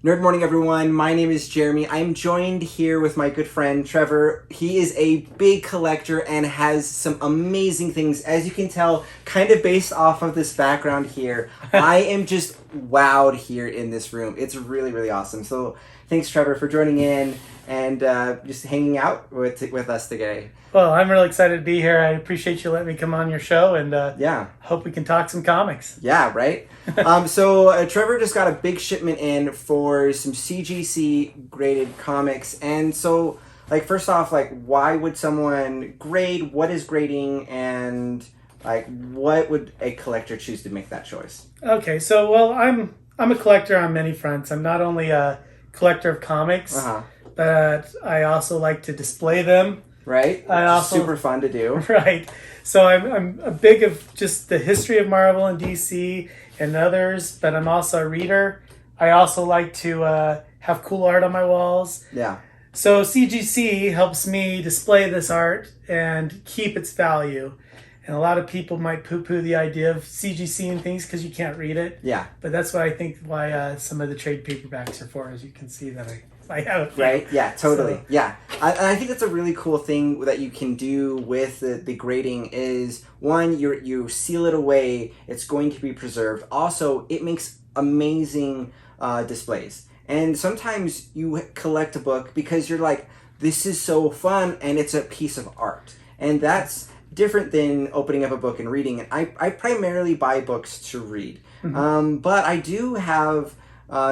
Nerd Morning, everyone. My name is Jeremy. I'm joined here with my good friend Trevor. He is a big collector and has some amazing things. As you can tell, kind of based off of this background here, I am just wowed here in this room. It's really, really awesome. So thanks, Trevor, for joining in and just hanging out with us today. Well, I'm really excited to be here. I appreciate you letting me come on your show, and hope we can talk some comics. Yeah, right? So Trevor just got a big shipment in for some CGC graded comics. And so, like, first off, like, why would someone grade? What is grading? And, like, what would a collector choose to make that choice? Okay, so, well, I'm a collector on many fronts. I'm not only a collector of comics, but I also like to display them. Right? Super fun to do. Right. So I'm a big of just the history of Marvel and DC and others, but I'm also a reader. I also like to have cool art on my walls. Yeah. So CGC helps me display this art and keep its value. And a lot of people might poo-poo the idea of CGC and things because you can't read it. Yeah. But that's what I think why some of the trade paperbacks are for, as you can see that I have it. Right? Yeah, totally. So, yeah. I think that's a really cool thing that you can do with the grading is, one, you seal it away. It's going to be preserved. Also, it makes amazing displays. And sometimes you collect a book because you're like, this is so fun, and it's a piece of art. And that's different than opening up a book and reading it. I primarily buy books to read. Mm-hmm. But I do have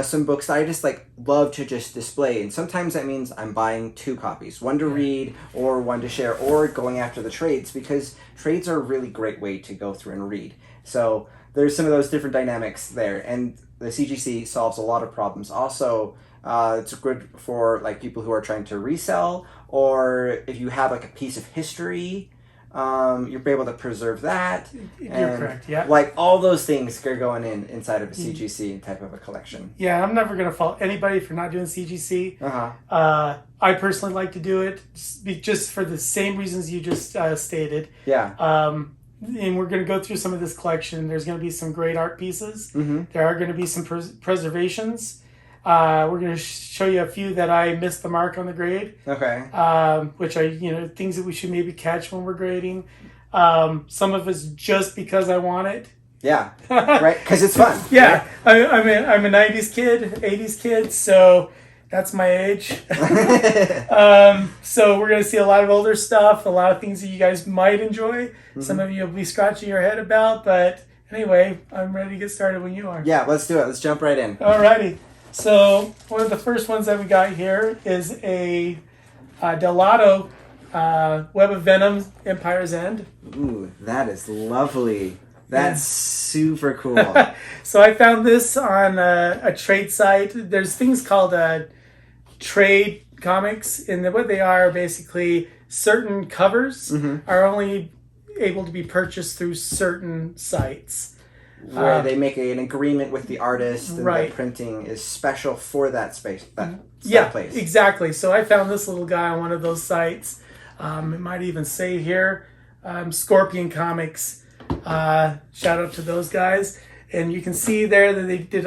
some books that I just like love to just display, and sometimes that means I'm buying 2 copies, one to read or one to share, or going after the trades, because trades are a really great way to go through and read. So there's some of those different dynamics there, and the CGC solves a lot of problems. Also, it's good for like people who are trying to resell, or if you have like a piece of history, you're able to preserve that. You're correct, yeah. Like all those things are going inside of a CGC type of a collection. Yeah, I'm never going to fault anybody for not doing CGC. I personally like to do it just for the same reasons you just stated. Yeah. And we're going to go through some of this collection. There's going to be some great art pieces. Mm-hmm. There are going to be some preservations. We're going to show you a few that I missed the mark on the grade. Okay. Which are, things that we should maybe catch when we're grading. Some of it's just because I want it. Yeah. Right. Because it's fun. Yeah. Right? I'm a 90s kid, 80s kid, so that's my age. So we're going to see a lot of older stuff, a lot of things that you guys might enjoy. Mm-hmm. Some of you will be scratching your head about, but anyway, I'm ready to get started when you are. Yeah, let's do it. Let's jump right in. Alrighty. So one of the first ones that we got here is a Delato Web of Venom Empire's End. Ooh, that is lovely. That's super cool. So I found this on a trade site. There's things called trade comics, and what they are basically certain covers are only able to be purchased through certain sites. Where they make an agreement with the artist, and the printing is special for that space, that place. Exactly. So I found this little guy on one of those sites. It might even say here, Scorpion Comics. Shout out to those guys. And you can see there that they did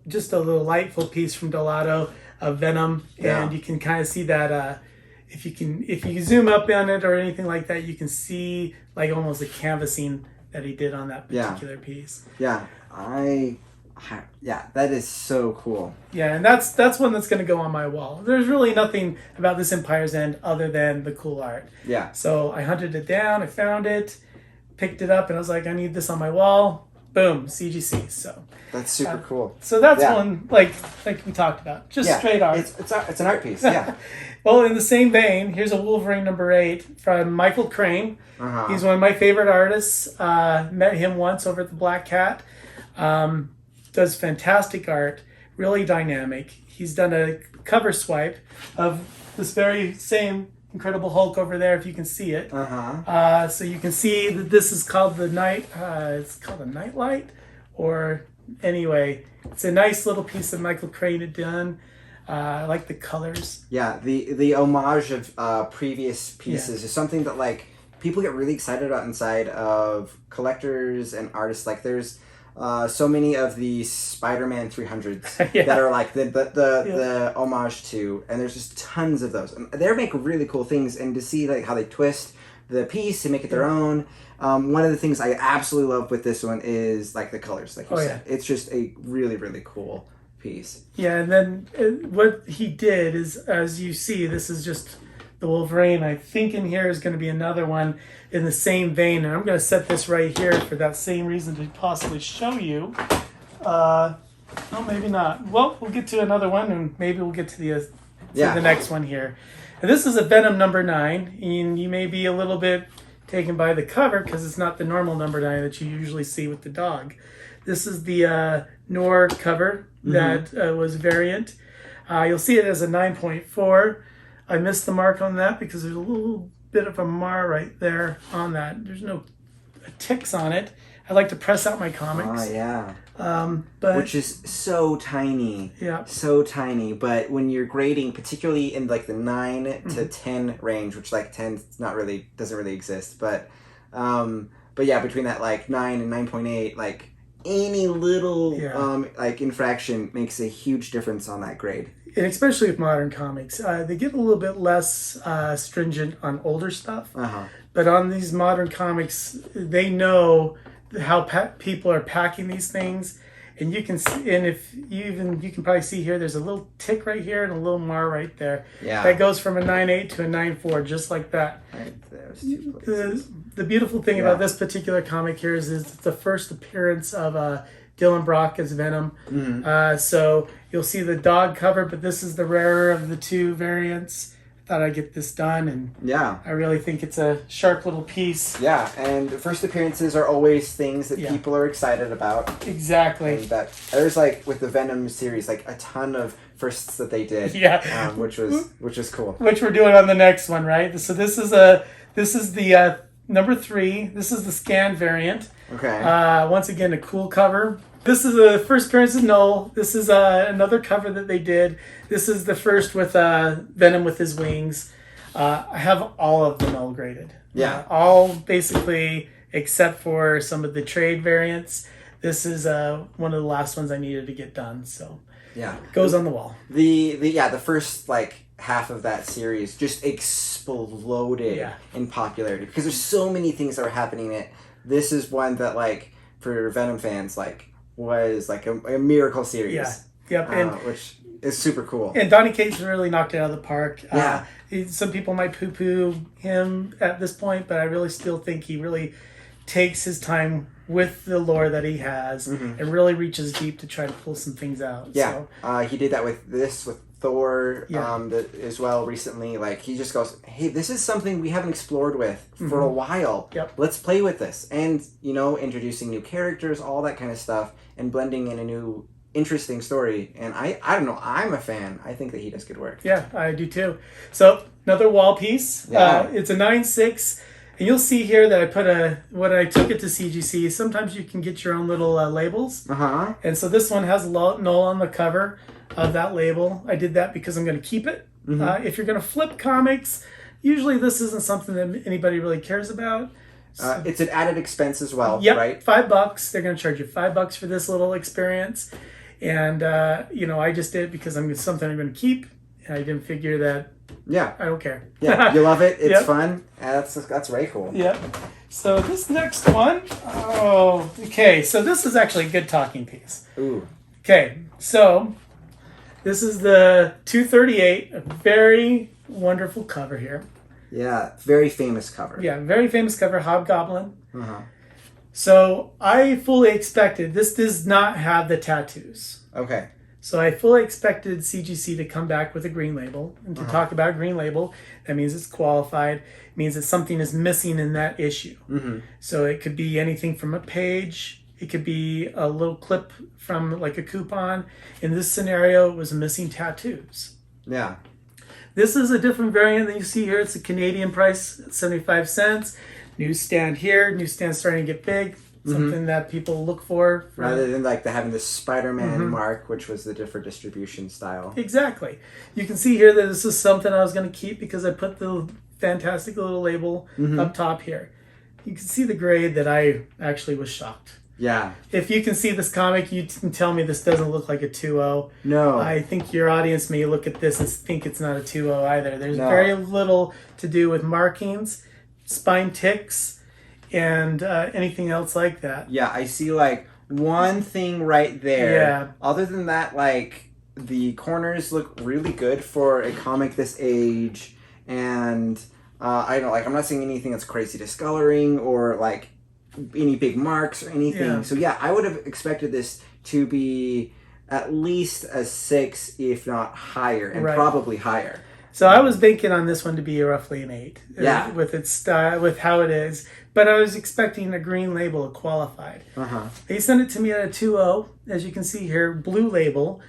just a delightful piece from Delato of Venom, and you can kind of see that. If you zoom up on it or anything like that, you can see like almost a canvassing that he did on that particular piece. Yeah, that is so cool. Yeah, and that's one that's going to go on my wall. There's really nothing about this Empire's End other than the cool art. Yeah. So I hunted it down, I found it, picked it up, and I was like, I need this on my wall. Boom, CGC. So that's super cool. So that's one like we talked about, just straight art. It's an art piece. Yeah. Well, in the same vein, here's a Wolverine #8 from Michael Crane. He's one of my favorite artists. Met him once over at the Black Cat. Does fantastic art, really dynamic. He's done a cover swipe of this very same Incredible Hulk over there, if you can see it. So you can see that this is called the night. It's called a Nightlight, or anyway, it's a nice little piece that Michael Crane had done. I like the colors. Yeah, the homage of previous pieces is something that like people get really excited about inside of collectors and artists. Like there's so many of the Spider-Man 300s Yeah. that are like the homage to, and there's just tons of those. And they make really cool things, and to see like how they twist the piece and make it their own. One of the things I absolutely love with this one is like the colors, like you said. It's just a really, really cool piece. Yeah, and then what he did is, as you see, this is just the Wolverine. I think in here is going to be another one in the same vein, and I'm going to set this right here for that same reason to possibly show you. No, maybe not. Well, we'll get to another one, and maybe we'll get to the next one here. And this is a Venom number 9, and you may be a little bit taken by the cover because it's not the normal number 9 that you usually see with the dog. This is the Noir cover that was variant. You'll see it as a 9.4. I missed the mark on that because there's a little bit of a mar right there on that. There's no ticks on it. I like to press out my comics. Oh, yeah. But which is so tiny. Yeah. So tiny. But when you're grading, particularly in like the 9 to 10 range, which like 10 doesn't really exist, but yeah, between that like 9 and 9.8, like any little like infraction makes a huge difference on that grade. And especially with modern comics, they get a little bit less stringent on older stuff. But on these modern comics, they know how people are packing these things, and you can see, and if you can probably see here, there's a little tick right here and a little mar right there. Yeah, that goes from a 9.8 to a 9.4, just like that. Right, there's 2 places. The beautiful thing about this particular comic here is it's the first appearance of Dylan Brock as Venom. So you'll see the dog cover, but this is the rarer of the 2 variants. Thought I'd get this done, and I really think it's a sharp little piece. Yeah, and first appearances are always things that people are excited about. Exactly. And that there's like with the Venom series, like a ton of firsts that they did. Yeah. Which was cool. Which we're doing on the next one, right? So this is the number 3. This is the scan variant. Okay. Once again, a cool cover. This is the first appearance of Null. This is another cover that they did. This is the first with Venom with his wings. I have all of the Null graded. Yeah. All basically except for some of the trade variants. This is one of the last ones I needed to get done. So yeah, goes on the wall. The first like half of that series just exploded in popularity because there's so many things that are happening in it. This is one that like for Venom fans like was like a miracle series. Yeah. Yep. And which is super cool. And Donny Cates really knocked it out of the park. Yeah. Some people might poo-poo him at this point, but I really still think he really takes his time with the lore that he has and really reaches deep to try to pull some things out. Yeah. So. He did that with Thor as well recently. Like he just goes, hey, this is something we haven't explored with for a while. Yep. Let's play with this. And, introducing new characters, all that kind of stuff, and blending in a new interesting story. And I don't know, I'm a fan. I think that he does good work. Yeah, I do too. So another wall piece. Yeah. It's a 9.6. And you'll see here that I put when I took it to CGC, sometimes you can get your own little labels. And so this one has Null on the cover of that label. I did that because I'm going to keep it. If you're going to flip comics, usually this isn't something that anybody really cares about. So, it's an added expense as well, right? $5. They're going to charge you $5 for this little experience. And, I just did it because it's something I'm going to keep. And I didn't figure that. Yeah. I don't care. Yeah, you love it. It's fun. That's very cool. Yeah. So this next one. Oh, okay. So this is actually a good talking piece. Ooh. Okay. So this is the 238. A very wonderful cover here. Yeah. Very famous cover. Yeah. Very famous cover. Hobgoblin. So I fully expected, this does not have the tattoos. Okay. So I fully expected CGC to come back with a green label and to talk about green label. That means it's qualified. It means that something is missing in that issue. So it could be anything from a page. It could be a little clip from like a coupon. In this scenario, it was missing tattoos. Yeah. This is a different variant than you see here. It's a Canadian price, 75 cents. Newsstand here. Newsstand starting to get big. Something that people look for. Rather than like having the Spider-Man mark, which was the different distribution style. Exactly. You can see here that this is something I was going to keep because I put the fantastic little label up top here. You can see the grade that I actually was shocked. Yeah. If you can see this comic, you can tell me this doesn't look like a 2.0. No. I think your audience may look at this and think it's not a 2.0 either. There's No. very little to do with markings, spine ticks, and anything else like that. Yeah, I see like one thing right there. Yeah. Other than that, like the corners look really good for a comic this age, and I don't like. I'm not seeing anything that's crazy discoloring or like any big marks or anything. Yeah. So yeah, I would have expected this to be at least a 6, if not higher, and probably higher. So I was banking on this one to be roughly an 8. Yeah. With its style, with how it is. But I was expecting a green label, a qualified. They sent it to me at a 2.0, as you can see here, blue label,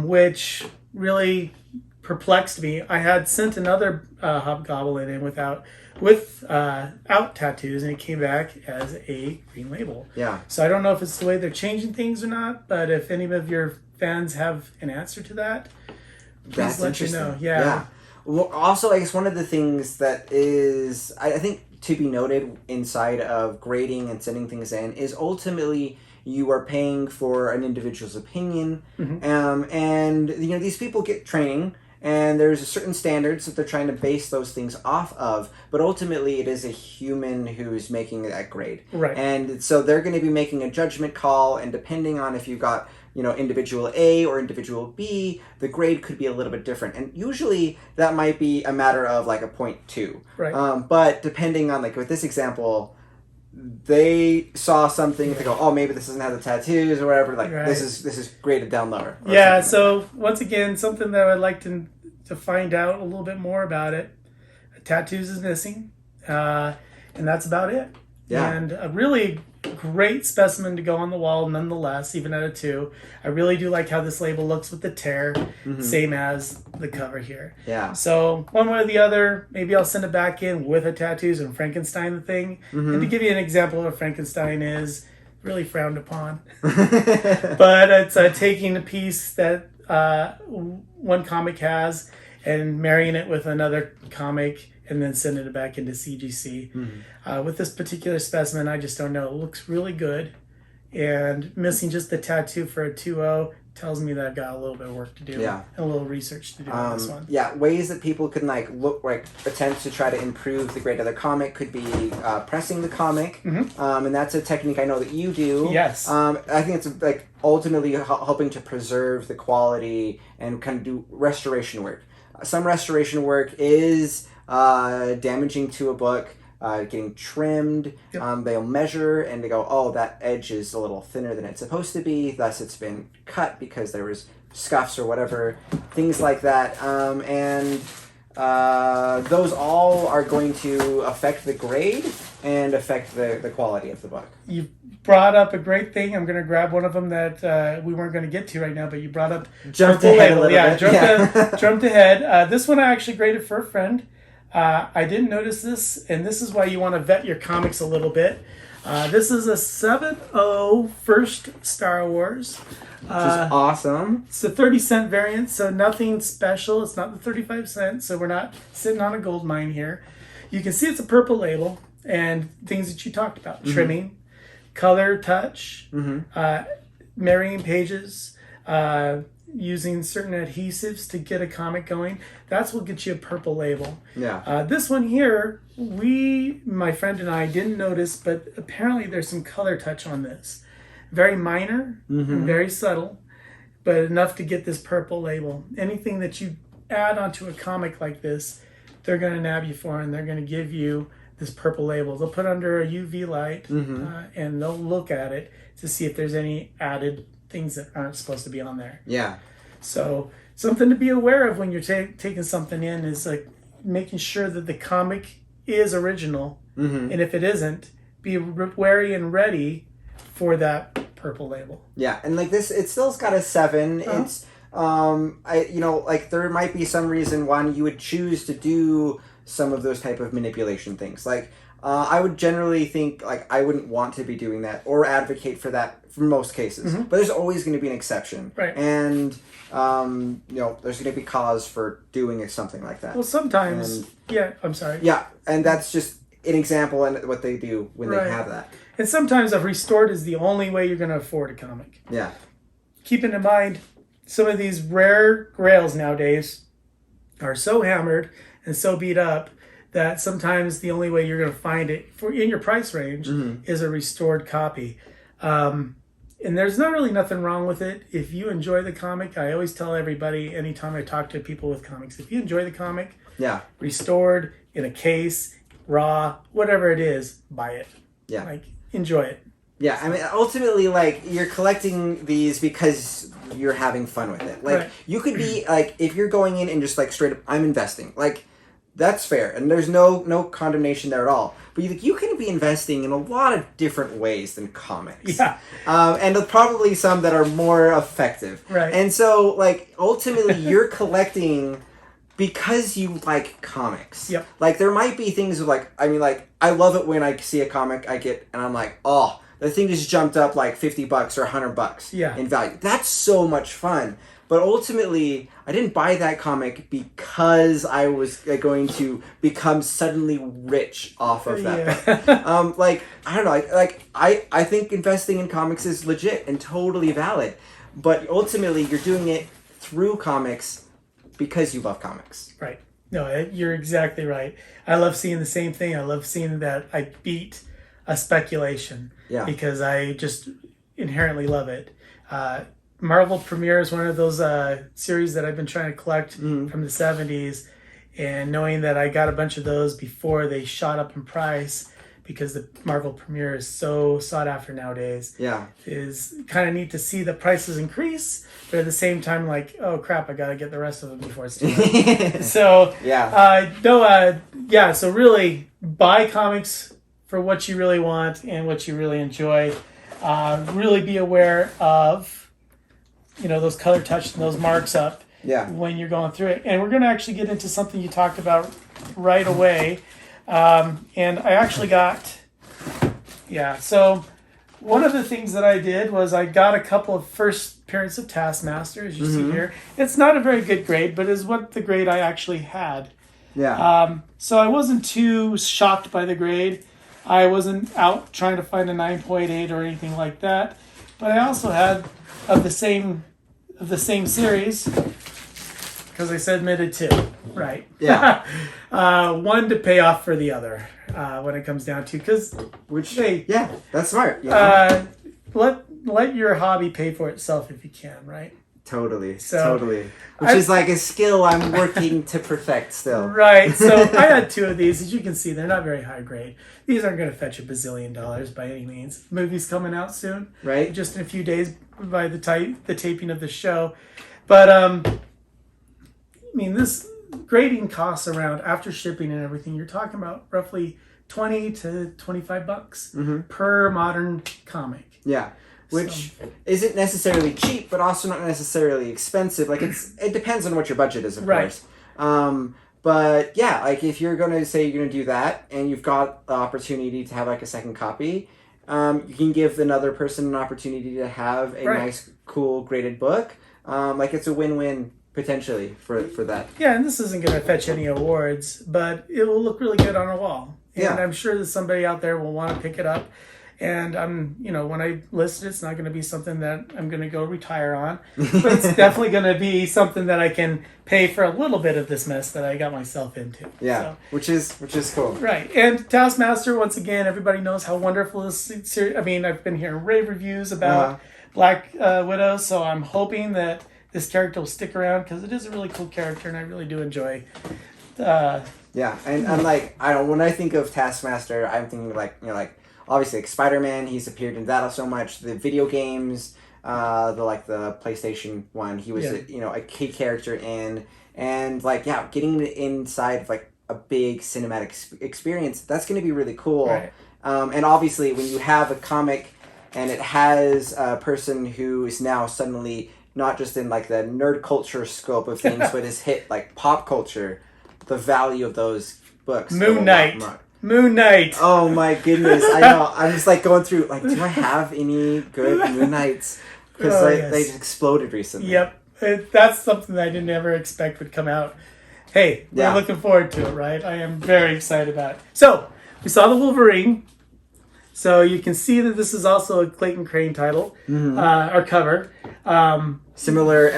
which really perplexed me. I had sent another Hobgoblin in without tattoos, and it came back as a green label. Yeah. So I don't know if it's the way they're changing things or not, but if any of your fans have an answer to that, please let you know. Yeah. Well, also, I guess one of the things that is, I think, to be noted inside of grading and sending things in is ultimately you are paying for an individual's opinion, and you know these people get training. And there's certain standards that they're trying to base those things off of, but ultimately it is a human who's making that grade. Right. And so they're going to be making a judgment call, and depending on if you've got, you know, individual A or individual B, the grade could be a little bit different. And usually that might be a matter of like a 0.2. Right. But depending on, like with this example, they saw something, they go, oh, maybe this doesn't have the tattoos or whatever, like this is graded down lower. Yeah, so like once again, something that I'd like to find out a little bit more about it. Tattoos is missing, and that's about it. Yeah. And a really great specimen to go on the wall nonetheless, even at a 2. I really do like how this label looks with the tear, same as the cover here. Yeah. So one way or the other, maybe I'll send it back in with the tattoos and Frankenstein the thing. And to give you an example of what Frankenstein is, really frowned upon. But it's taking a piece that one comic has and marrying it with another comic and then sending it back into CGC. With this particular specimen, I just don't know. It looks really good. And missing just the tattoo for a 2.0 tells me that I've got a little bit of work to do. Yeah. And a little research to do on this one. Yeah, ways that people can attempt to try to improve the grade of their comic could be pressing the comic. And that's a technique I know that you do. Yes. I think it's like ultimately helping to preserve the quality and kind of do restoration work. Some restoration work is damaging to a book, getting trimmed. They'll measure and they go, oh, that edge is a little thinner than it's supposed to be, thus it's been cut because there was scuffs or whatever, things like that. And those all are going to affect the grade and affect the quality of the book. You brought up a great thing. I'm going to grab one of them that we weren't going to get to right now, but you brought up... Jumped ahead a little bit. Jumped ahead. This one I actually graded for a friend. I didn't notice this, and this is why you want to vet your comics a little bit. This is a 7.0 first Star Wars. Which is awesome. It's a 30-cent variant, so nothing special. It's not the 35 cents, so we're not sitting on a gold mine here. You can see it's a purple label, and things that you talked about. Trimming, color touch, marrying pages, using certain adhesives to get a comic going. That's what gets you a purple label. Yeah. This one here, my friend and I didn't notice, but apparently there's some color touch on this. Very minor, and very subtle, but enough to get this purple label. Anything that you add onto a comic like this, they're going to nab you for, and they're going to give you this purple label. They'll put under a UV light, and they'll look at it to see if there's any added things that aren't supposed to be on there. Yeah. So something to be aware of when you're taking something in is like making sure that the comic is original, and if it isn't, be wary and ready for that purple label. Yeah, and like this, it still's got a 7. It's there might be some reason why you would choose to do some of those type of manipulation things. Like I would generally think like I wouldn't want to be doing that or advocate for that for most cases. But there's always going to be an exception, right? And there's going to be cause for doing something like that. Well, sometimes, I'm sorry. Yeah, and that's just an example and what they do when they have that. And sometimes a restored is the only way you're going to afford a comic. Yeah. Keeping in mind, some of these rare grails nowadays are so hammered and so beat up that sometimes the only way you're going to find it in your price range is a restored copy. And there's not really nothing wrong with it. If you enjoy the comic, I always tell everybody anytime I talk to people with comics, if you enjoy the comic, restored, in a case, raw, whatever it is, buy it. Yeah. Like, enjoy it. Yeah, I mean, ultimately, like, you're collecting these because you're having fun with it. Like, you could be, like, if you're going in and just, like, straight up, I'm investing. Like, that's fair. And there's no condemnation there at all. But you can be investing in a lot of different ways than comics. Yeah. And probably some that are more effective. Right. And so, like, ultimately, you're collecting because you like comics. Yep. Like, there might be things of, like, I mean, like, I love it when I see a comic and I'm like, oh, the thing just jumped up like $50 or $100 in value. That's so much fun. But ultimately, I didn't buy that comic because I was going to become suddenly rich off of that. Like, I don't know. Like I think investing in comics is legit and totally valid. But ultimately, you're doing it through comics because you love comics. Right. No, you're exactly right. I love seeing the same thing. I love seeing that I beat a speculation. Yeah. Because I just inherently love it. Marvel Premiere is one of those series that I've been trying to collect from the 70s. And knowing that I got a bunch of those before they shot up in price because the Marvel Premiere is so sought after nowadays. Yeah. Is kind of neat to see the prices increase. But at the same time, like, oh crap, I got to get the rest of them before it's too late. So, so really buy comics for what you really want and what you really enjoy. Really be aware of, those color touch and those marks up when you're going through it. And we're going to actually get into something you talked about right away. And I actually got, so one of the things that I did was I got a couple of first appearance of Taskmaster, as you see here. It's not a very good grade, but is what the grade I actually had. Yeah. So I wasn't too shocked by the grade. I wasn't out trying to find a 9.8 or anything like that. But I also had of the same series, because I said admitted two, right? Yeah. One to pay off for the other when it comes down to, that's smart. Let your hobby pay for itself if you can, right? Totally. Which is like a skill I'm working to perfect still. Right. So I had two of these. As you can see, they're not very high grade. These aren't going to fetch $1 bazillion by any means. The movie's coming out soon. Right. Just in a few days by the taping of the show. But, this grading costs around, after shipping and everything, you're talking about roughly $20 to $25 per modern comic. Yeah. Which isn't necessarily cheap, but also not necessarily expensive. Like, it depends on what your budget is, of course. But yeah, like, if you're going to say you're going to do that and you've got the opportunity to have like a second copy, you can give another person an opportunity to have a nice, cool, graded book. Like, it's a win-win potentially for that. Yeah, and this isn't going to fetch any awards, but it will look really good on a wall. And I'm sure that somebody out there will want to pick it up. And when I list it, it's not going to be something that I'm going to go retire on, but it's definitely going to be something that I can pay for a little bit of this mess that I got myself into. Yeah, so, which is cool. Right. And Taskmaster, once again, everybody knows how wonderful this series. I mean, I've been hearing rave reviews about Black Widow, so I'm hoping that this character will stick around because it is a really cool character, and I really do enjoy. Yeah, and I'm like, when I think of Taskmaster, I'm thinking like obviously, like Spider-Man, he's appeared in that so much. The video games, the PlayStation one, he was a key character in, and getting inside of like a big cinematic experience. That's going to be really cool. Right. And obviously, when you have a comic and it has a person who is now suddenly not just in like the nerd culture scope of things, but has hit like pop culture, the value of those books. Moon Knight. Oh my goodness! I know. I'm just like going through. Like, do I have any good Moon Knights? Because they just exploded recently. Yep, that's something that I didn't ever expect would come out. Hey, we're looking forward to it, right? I am very excited about it. So we saw the Wolverine. So you can see that this is also a Clayton Crane title, or cover. Similar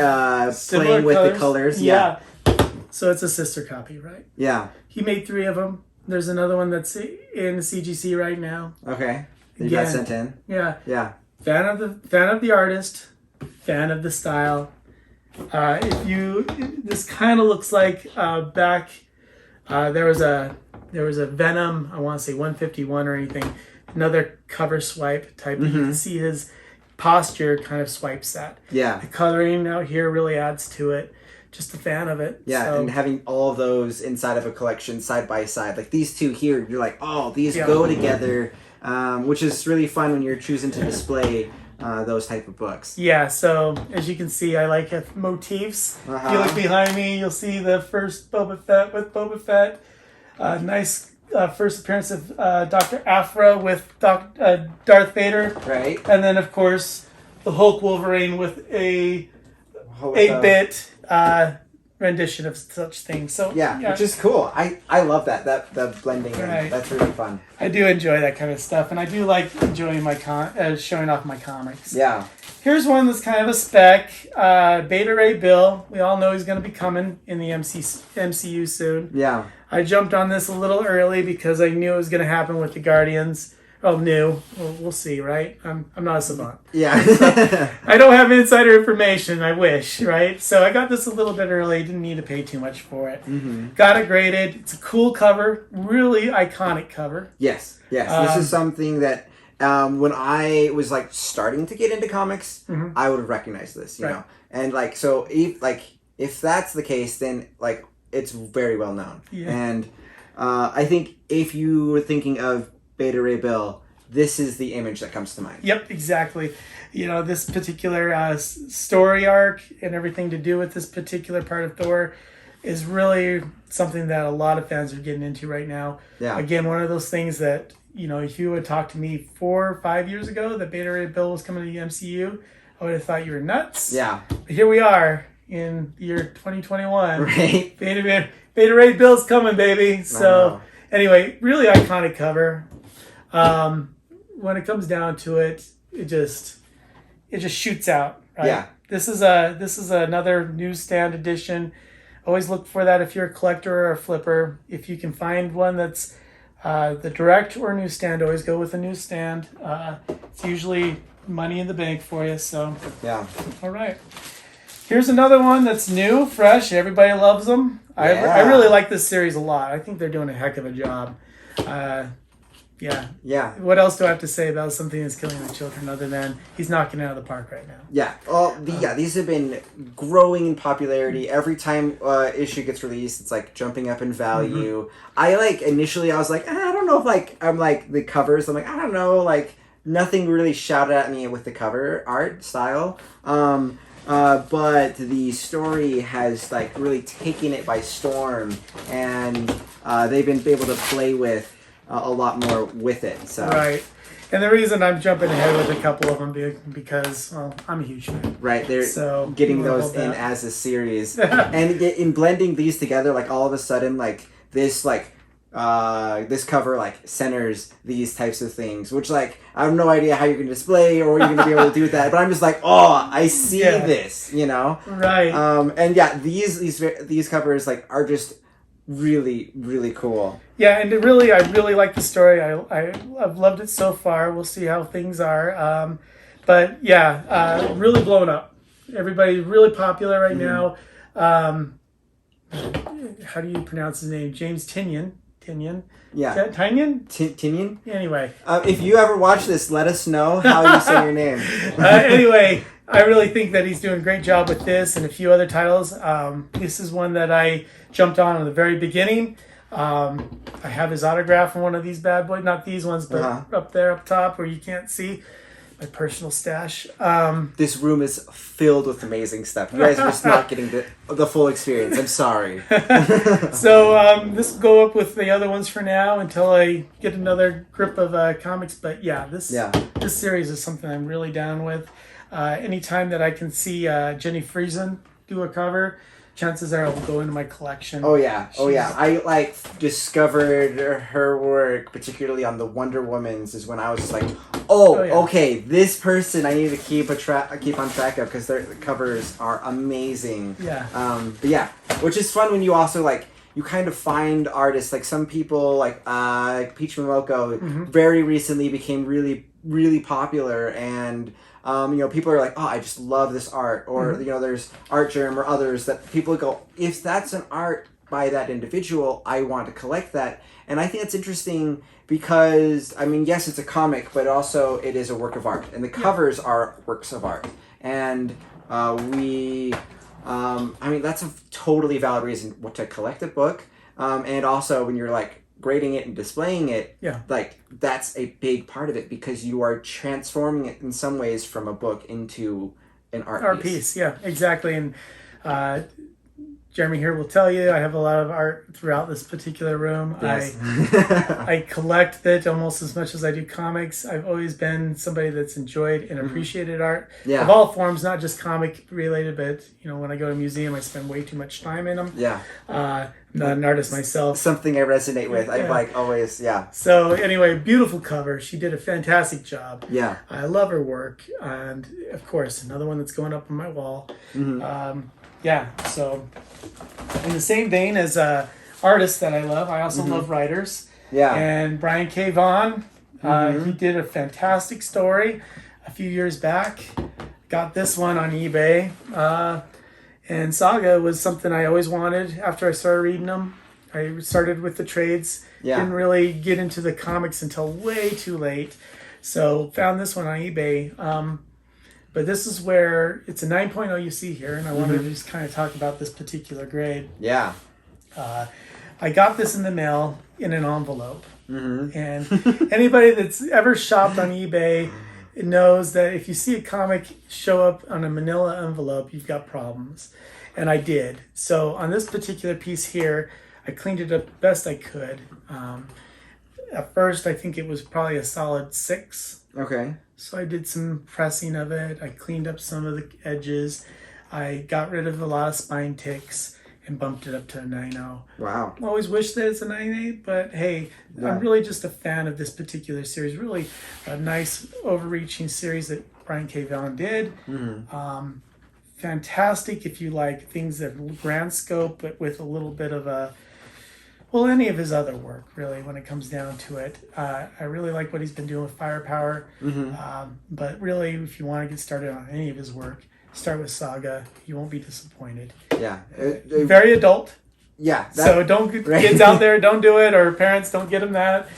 playing with colors. the colors. Yeah. So it's a sister copy, right? Yeah. He made 3 of them. There's another one that's in the CGC right now. Okay. You got sent in. Yeah. Yeah. Fan of the artist, fan of the style. This kind of looks like back. There was a Venom. I want to say 151 or anything. Another cover swipe type. You can see his posture kind of swipes that. Yeah. The coloring out here really adds to it. Just a fan of it. Yeah, so. And having all of those inside of a collection side by side. Like these two here, you're like, oh, these go together, which is really fun when you're choosing to display those type of books. Yeah, so as you can see, I like motifs. If you look behind me, you'll see the first Boba Fett with Boba Fett. Nice first appearance of Dr. Aphra with Darth Vader. Right. And then, of course, the Hulk Wolverine with a 8-bit rendition of such things. So yeah, which is cool. I love that the blending. Right. That's really fun. I do enjoy that kind of stuff, and I do like enjoying my showing off my comics. Yeah. Here's one that's kind of a spec. Beta Ray Bill. We all know he's going to be coming in the MCU soon. Yeah. I jumped on this a little early because I knew it was going to happen with the Guardians. Well, we'll see, right? I'm not a savant. Yeah. I don't have insider information. I wish, right? So I got this a little bit early. Didn't need to pay too much for it. Got it graded. It's a cool cover. Really iconic cover. Yes. This is something that when I was like starting to get into comics, I would have recognized this, you know. And like, so if that's the case, then like it's very well known. Yeah. And I think if you were thinking of Beta Ray Bill, this is the image that comes to mind. Yep, exactly. You know, this particular story arc and everything to do with this particular part of Thor is really something that a lot of fans are getting into right now. Yeah. Again, one of those things that, you know, if you had talked to me 4 or 5 years ago that Beta Ray Bill was coming to the MCU, I would have thought you were nuts. Yeah. But here we are in the year 2021. Right. Beta Ray Bill's coming, baby. So anyway, really iconic cover. When it comes down to it, it just shoots out. Right? Yeah. This is another newsstand edition. Always look for that if you're a collector or a flipper. If you can find one that's the direct or newsstand, always go with a newsstand. It's usually money in the bank for you. So yeah. All right. Here's another one that's new, fresh. Everybody loves them. Yeah. I really like this series a lot. I think they're doing a heck of a job. Yeah. What else do I have to say about something that's killing the children other than he's knocking it out of the park right now? Yeah. These have been growing in popularity. Every time issue gets released, it's like jumping up in value. I initially I was like, I don't know if I'm like the covers. I'm like, I don't know, like nothing really shouted at me with the cover art style. But the story has like really taken it by storm, and they've been able to play with a lot more with it. So right, and the reason I'm jumping ahead with a couple of them because I'm a huge fan. Right, they're getting those in as a series, and in blending these together, like all of a sudden, like this this cover centers these types of things, which I have no idea how you're gonna display or you're gonna be able to do with that, but I'm just like, I see this, you know, right? And yeah, these covers are just really, really cool. Yeah, and I really like the story. I've loved it so far. We'll see how things are, but yeah, really blown up. Everybody's really popular right now. How do you pronounce his name? James Tynion. Yeah. Tynion? Tynion? Anyway. If you ever watch this, let us know how you say your name. Anyway, I really think that he's doing a great job with this and a few other titles. This is one that I jumped on the very beginning. I have his autograph on one of these bad boys. Not these ones, but up there, up top, where you can't see. My personal stash. This room is filled with amazing stuff. You guys are just not getting the full experience. I'm sorry. So this will go up with the other ones for now until I get another grip of comics. But yeah, this series is something I'm really down with. Anytime that I can see Jenny Friesen do a cover, chances are it will go into my collection. Oh yeah, I like discovered her work, particularly on the Wonder Woman's, is when I was just like, okay, this person I need to keep on track of because their covers are amazing. Yeah. But yeah, which is fun when you also like you kind of find artists like some people like Peach Momoko very recently became really popular and. People are like, oh, I just love this art. Or, there's Art Germ or others that people go, if that's an art by that individual, I want to collect that. And I think it's interesting because, I mean, yes, it's a comic, but also it is a work of art. And the covers are works of art. And that's a totally valid reason to collect a book. And also when you're like, grading it and displaying it, like that's a big part of it because you are transforming it in some ways from a book into an art piece. Yeah, exactly. And Jeremy here will tell you I have a lot of art throughout this particular room. Yes. I collect it almost as much as I do comics. I've always been somebody that's enjoyed and appreciated art of all forms, not just comic related, but when I go to a museum, I spend way too much time in them. Yeah. I'm not an artist myself. Something I resonate with. I like always, So anyway, beautiful cover. She did a fantastic job. Yeah. I love her work. And of course, another one that's going up on my wall. So in the same vein as artists that I love, I also love writers. Yeah. And Brian K. Vaughan, he did a fantastic story a few years back. Got this one on eBay. And Saga was something I always wanted after I started reading them. I started with the trades. Didn't really get into the comics until way too late. So found this one on eBay. But this is where it's a 9.0 you see here. And I wanted to just kind of talk about this particular grade. Yeah. I got this in the mail in an envelope. And anybody that's ever shopped on eBay knows that if you see a comic show up on a manila envelope, you've got problems. And I did. So on this particular piece here, I cleaned it up best I could. At first, I think it was probably a solid 6. Okay. So I did some pressing of it. I cleaned up some of the edges. I got rid of a lot of spine ticks and bumped it up to a 9.0. Wow. I always wish that it's a 9.8, but hey, I'm really just a fan of this particular series. Really a nice overreaching series that Brian K. Vaughan did. Fantastic if you like things that are grand scope, but with a little bit of any of his other work, really, when it comes down to it. I really like what he's been doing with Firepower. But really, if you want to get started on any of his work, start with Saga. You won't be disappointed. Yeah. Very adult. Yeah. So don't, kids out there, don't do it, or parents, don't get them that.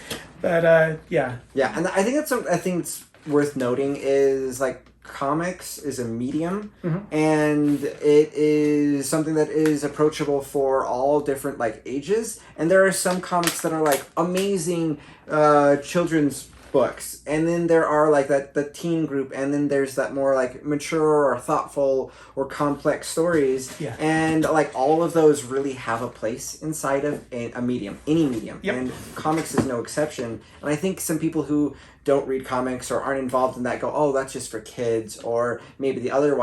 But yeah. Yeah, and I think it's worth noting is like comics is a medium and it is something that is approachable for all different like ages, and there are some comics that are like amazing children's books, and then there are like the teen group, and then there's that more like mature or thoughtful or complex stories, and like all of those really have a place inside of a medium, any medium, and comics is no exception. And I think some people who don't read comics or aren't involved in that go, oh, that's just for kids, or maybe the other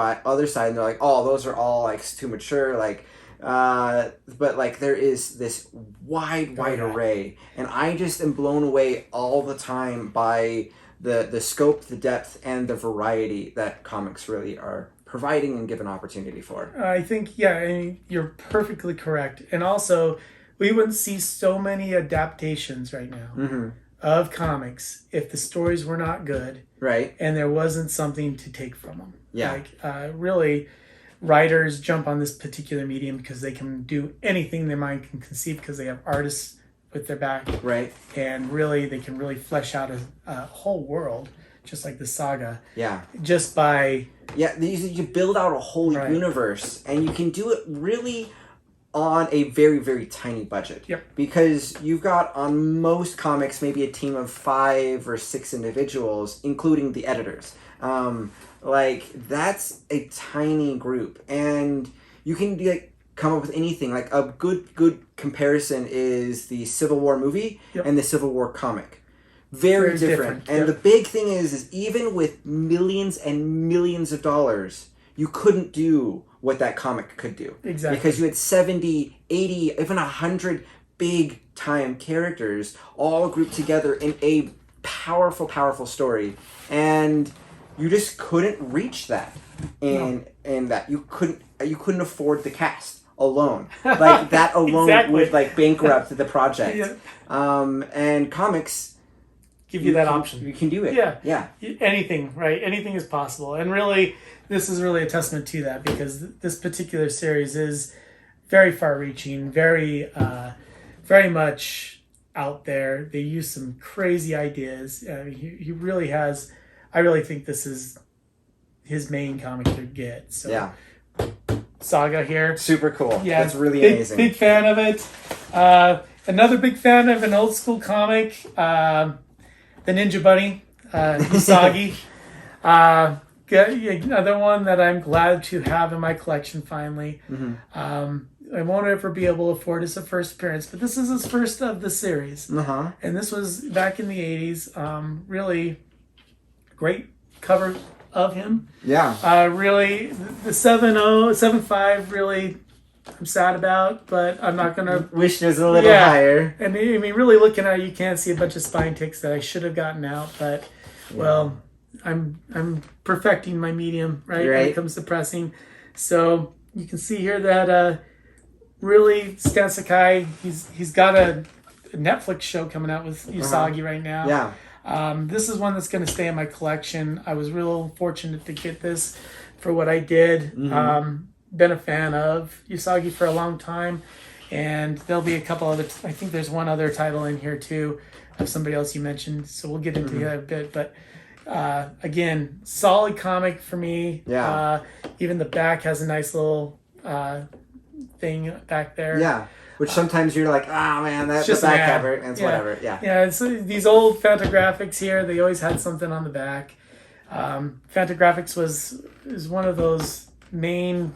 side, and they're like, oh, those are all like too mature, like but like there is this wide array, and I just am blown away all the time by the scope, the depth, and the variety that comics really are providing and give an opportunity for. I think, and you're perfectly correct. And also, we wouldn't see so many adaptations right now of comics if the stories were not good, right? And there wasn't something to take from them. Really, writers jump on this particular medium because they can do anything their mind can conceive because they have artists with their back, right? And really, they can really flesh out a whole world, just like the Saga. Yeah. Just by you build out a whole universe, and you can do it really on a very, very tiny budget. Because you've got on most comics maybe a team of 5 or 6 individuals, including the editors. Like that's a tiny group, and you can like come up with anything. Like a good comparison is the Civil War movie and the Civil War comic. Very different. And the big thing is even with millions and millions of dollars, you couldn't do what that comic could do. Exactly. Because you had 70, 80, even 100 big time characters all grouped together in a powerful story, and you just couldn't reach that. And that you couldn't afford the cast alone. Like that alone Exactly. would like bankrupt the project. Yeah. And comics give you that option. You can do it. Yeah. Anything, right? Anything is possible. And really, this is really a testament to that, because this particular series is very far-reaching, very much out there. They use some crazy ideas. I mean, he really has. I really think this is his main comic to get. So yeah. Saga here. Super cool. Yeah, it's really amazing. Big fan of it. Another big fan of an old school comic, the Ninja Bunny, USAGI. Another one that I'm glad to have in my collection finally. I won't ever be able to afford his first appearance, but this is his first of the series. And this was back in the 80s. Really great cover of him. Yeah. Really, the 7.5 really I'm sad about, but I'm not going to... Wish it was a little higher. And I mean, really looking at it, you can't see a bunch of spine ticks that I should have gotten out, but, well, I'm perfecting my medium, right, when it comes to pressing. So you can see here that really Stan Sakai, he's got a Netflix show coming out with USAGI right now. Yeah. This is one that's going to stay in my collection. I was real fortunate to get this for what I did. Been a fan of USAGI for a long time, and there'll be a couple other. I think there's one other title in here too of somebody else you mentioned, so we'll get into that a bit. But again, solid comic for me. Yeah. Even the back has a nice little thing back there. Yeah. Which sometimes you're like, oh man, that's the back cover, and it's whatever. Yeah. Yeah. It's these old Fantagraphics here. They always had something on the back. Fantagraphics is one of those main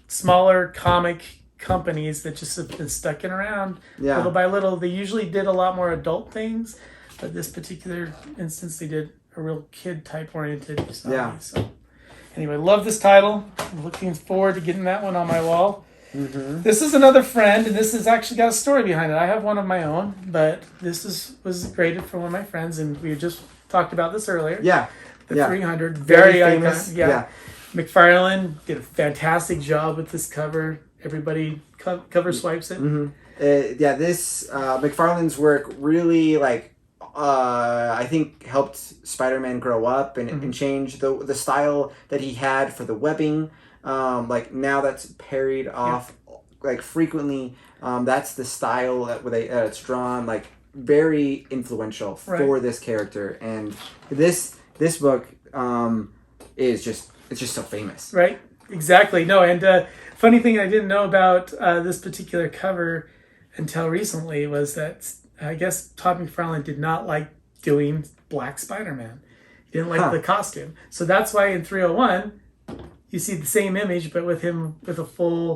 smaller comic companies that just have been stucking around little by little. They usually did a lot more adult things, but this particular instance they did a real kid type oriented story. So anyway, love this title. I'm looking forward to getting that one on my wall. This is another friend, and this has actually got a story behind it. I have one of my own, but this was graded for one of my friends, and we just talked about this earlier. The 300, very famous. McFarlane did a fantastic job with this cover. Everybody cover swipes it. This McFarlane's work really I think helped Spider-Man grow up and change the style that he had for the webbing. Now that's parried off frequently. That's the style that it's drawn, very influential for this character, and this book is just so famous. Right, exactly. No, and funny thing I didn't know about this particular cover until recently was that I guess Todd McFarlane did not like doing black Spider-Man. He didn't like the costume, so that's why in 301 you see the same image, but with him with a full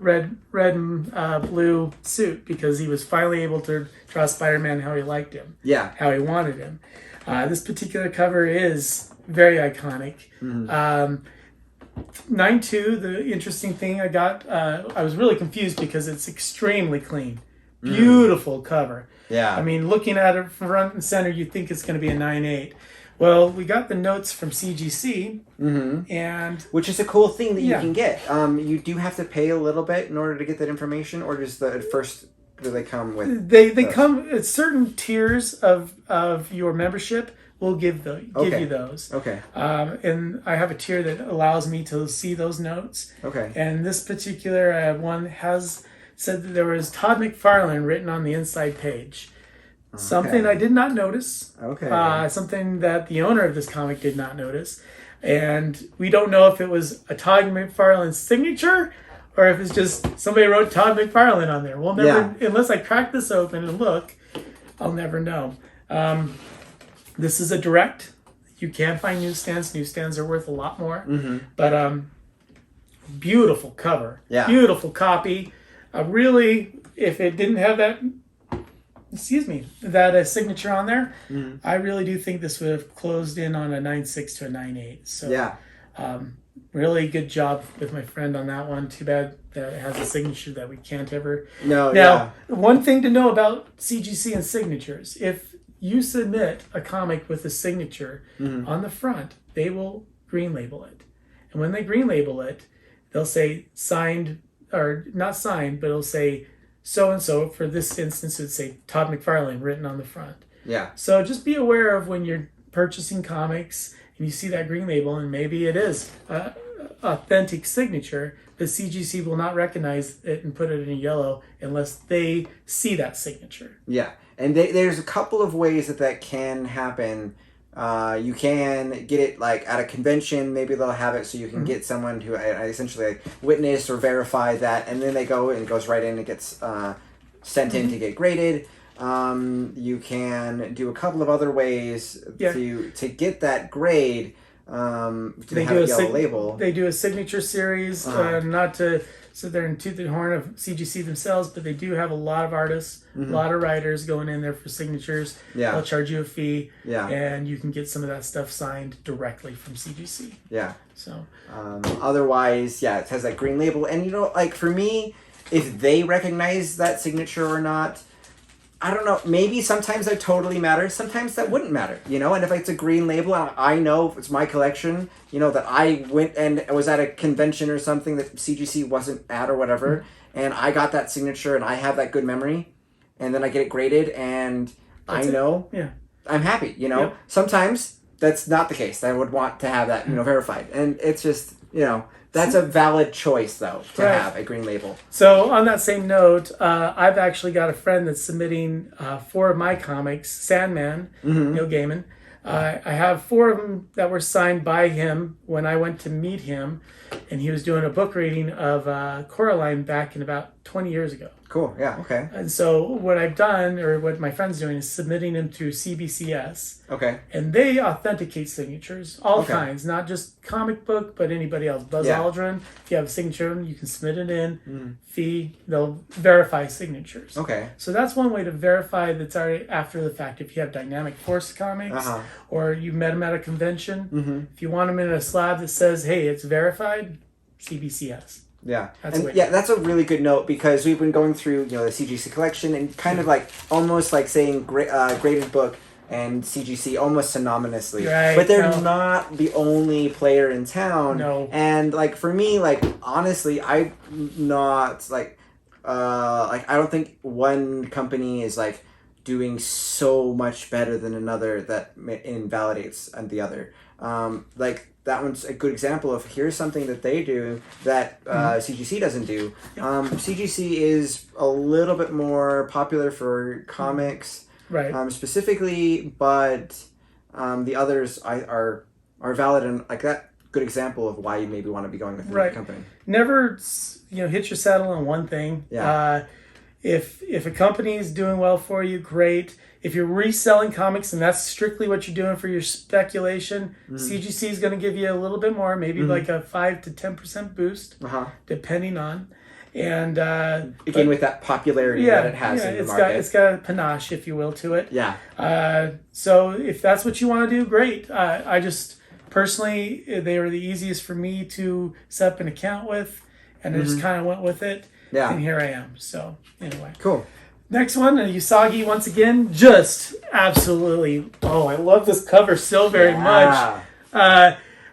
red and blue suit, because he was finally able to draw Spider-Man how he liked him, how he wanted him. This particular cover is very iconic. 9.2, the interesting thing I got, I was really confused because it's extremely clean. Beautiful cover. I mean, looking at it front and center, you think it's going to be a 9.8. Well, we got the notes from CGC, and which is a cool thing that you can get. You do have to pay a little bit in order to get that information, or does do they come with? They come at certain tiers of your membership. We'll give you those. Okay. And I have a tier that allows me to see those notes. Okay. And this particular one has said that there was Todd McFarlane written on the inside page. Something I did not notice. Something that the owner of this comic did not notice. And we don't know if it was a Todd McFarlane signature or if it's just somebody wrote Todd McFarlane on there. We'll never, unless I crack this open and look, I'll never know. This is a direct. You can find newsstands. Newsstands are worth a lot more. But beautiful cover. Beautiful copy. Really, if it didn't have that... that signature on there, I really do think this would have closed in on a 9.6 to a 9.8. So, Really good job with my friend on that one. Too bad that it has a signature that we can't ever. No, now, one thing to know about CGC and signatures: if you submit a comic with a signature on the front, they will green label it, and when they green label it, they'll say signed, or not signed, but it'll say so and so. For this instance, it'd say Todd McFarlane written on the front. Yeah. So just be aware of when you're purchasing comics and you see that green label, and maybe it is authentic signature, the CGC will not recognize it and put it in yellow unless they see that signature. Yeah, and there's a couple of ways that can happen. You can get it like at a convention. Maybe they'll have it so you can get someone who essentially like witness or verify that, and then they go and it goes right in. It gets sent in to get graded. You can do a couple of other ways to get that grade. They have a yellow label. They do a signature series, not to sit there and toot the horn of CGC themselves, but they do have a lot of artists, a lot of writers going in there for signatures. Yeah. They'll charge you a fee, yeah, and you can get some of that stuff signed directly from CGC. Yeah. So, otherwise, yeah, it has that green label. And, you know, like for me, if they recognize that signature or not, I don't know. Maybe sometimes that totally matters. Sometimes that wouldn't matter, you know. And if it's a green label, and I know it's my collection, you know, that I went and was at a convention or something that CGC wasn't at or whatever, and I got that signature and I have that good memory, and then I get it graded and that's I'm happy, you know. Yep. Sometimes that's not the case. I would want to have that, you know, verified, and it's just, you know. That's a valid choice, though, to have a green label. So, on that same note, I've actually got a friend that's submitting 4 of my comics, Sandman, Neil Gaiman. I have 4 of them that were signed by him when I went to meet him, and he was doing a book reading of Coraline back in about 20 years ago. Cool, yeah, okay. And so what I've done, or what my friend's doing, is submitting them through CBCS. Okay. And they authenticate signatures, all kinds, not just comic book, but anybody else. Buzz Aldrin, if you have a signature, you can submit it in, fee, they'll verify signatures. Okay. So that's one way to verify that's already after the fact. If you have Dynamic Force comics, or you met them at a convention, if you want them in a slab that says, hey, it's verified, CBCS. Yeah, that's a really good note, because we've been going through, you know, the CGC collection and kind of like almost like saying graded book and CGC almost synonymously, but they're not the only player in town. No, and like for me, like honestly, I'm not like I don't think one company is like doing so much better than another that invalidates the other. Like that one's a good example of here's something that they do that CGC doesn't do. CGC is a little bit more popular for comics, specifically, but the others are valid, and like that good example of why you maybe want to be going with another company. Never, hit your saddle on one thing. If a company is doing well for you, great. If you're reselling comics and that's strictly what you're doing for your speculation, CGC is going to give you a little bit more, maybe like a 5 to 10% boost, depending on. And again, with that popularity that it has in the market. It's got a panache, if you will, to it. Yeah. So if that's what you want to do, great. I just personally, they were the easiest for me to set up an account with, and I just kind of went with it. Yeah. And here I am. So anyway. Cool. Next one, USAGI once again. Just absolutely. Oh, I love this cover so very much.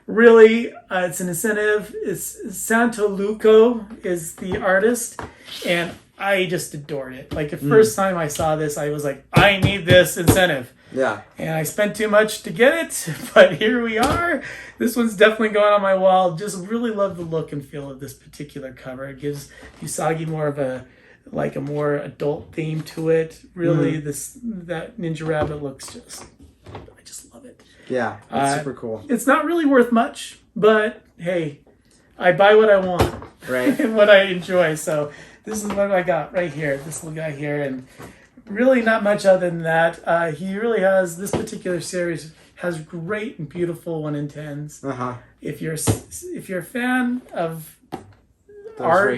Really, it's an incentive. It's Santo Luco is the artist, and I just adored it. Like the first time I saw this, I was like, I need this incentive. Yeah. And I spent too much to get it, but here we are. This one's definitely going on my wall. Just really love the look and feel of this particular cover. It gives USAGI more of a more adult theme to it. Really, that Ninja Rabbit looks I just love it. Yeah, it's super cool. It's not really worth much, but hey, I buy what I want. Right. And what I enjoy. So this is what I got right here. This little guy here, and really not much other than that. He really has, this particular series has great and beautiful 1 in 10s. If you're a fan of those art,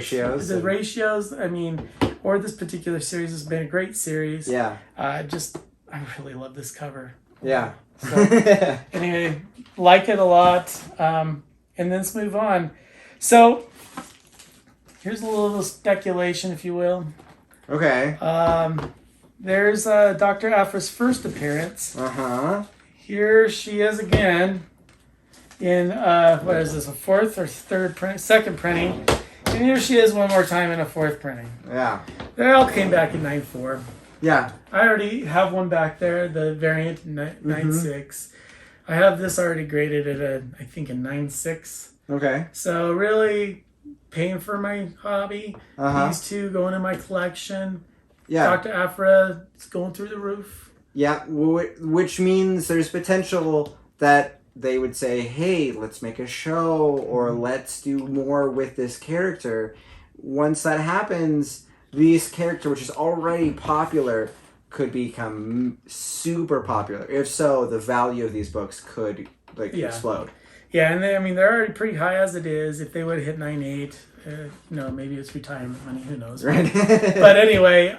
ratios, I mean, or this particular series has been a great series. Yeah. I really love this cover. Yeah. So, anyway, like it a lot. and then let's move on. So here's a little speculation, if you will. Okay. There's Dr. Aphra's first appearance. Here she is again in what is this, a fourth or second printing, and here she is one more time in a fourth printing. Yeah. They all came back in 9.4. Yeah. I already have one back there, the variant 9.6. I have this already graded at I think a 9.6. Okay. So really paying for my hobby. These two going in my collection. Yeah. Dr. Aphra is going through the roof. Yeah, which means there's potential that they would say, hey, let's make a show or let's do more with this character. Once that happens, this character, which is already popular, could become super popular. If so, the value of these books could explode. Yeah, and they're already pretty high as it is. If they would have hit 9.8, maybe it's retirement money. Who knows? Right. But anyway,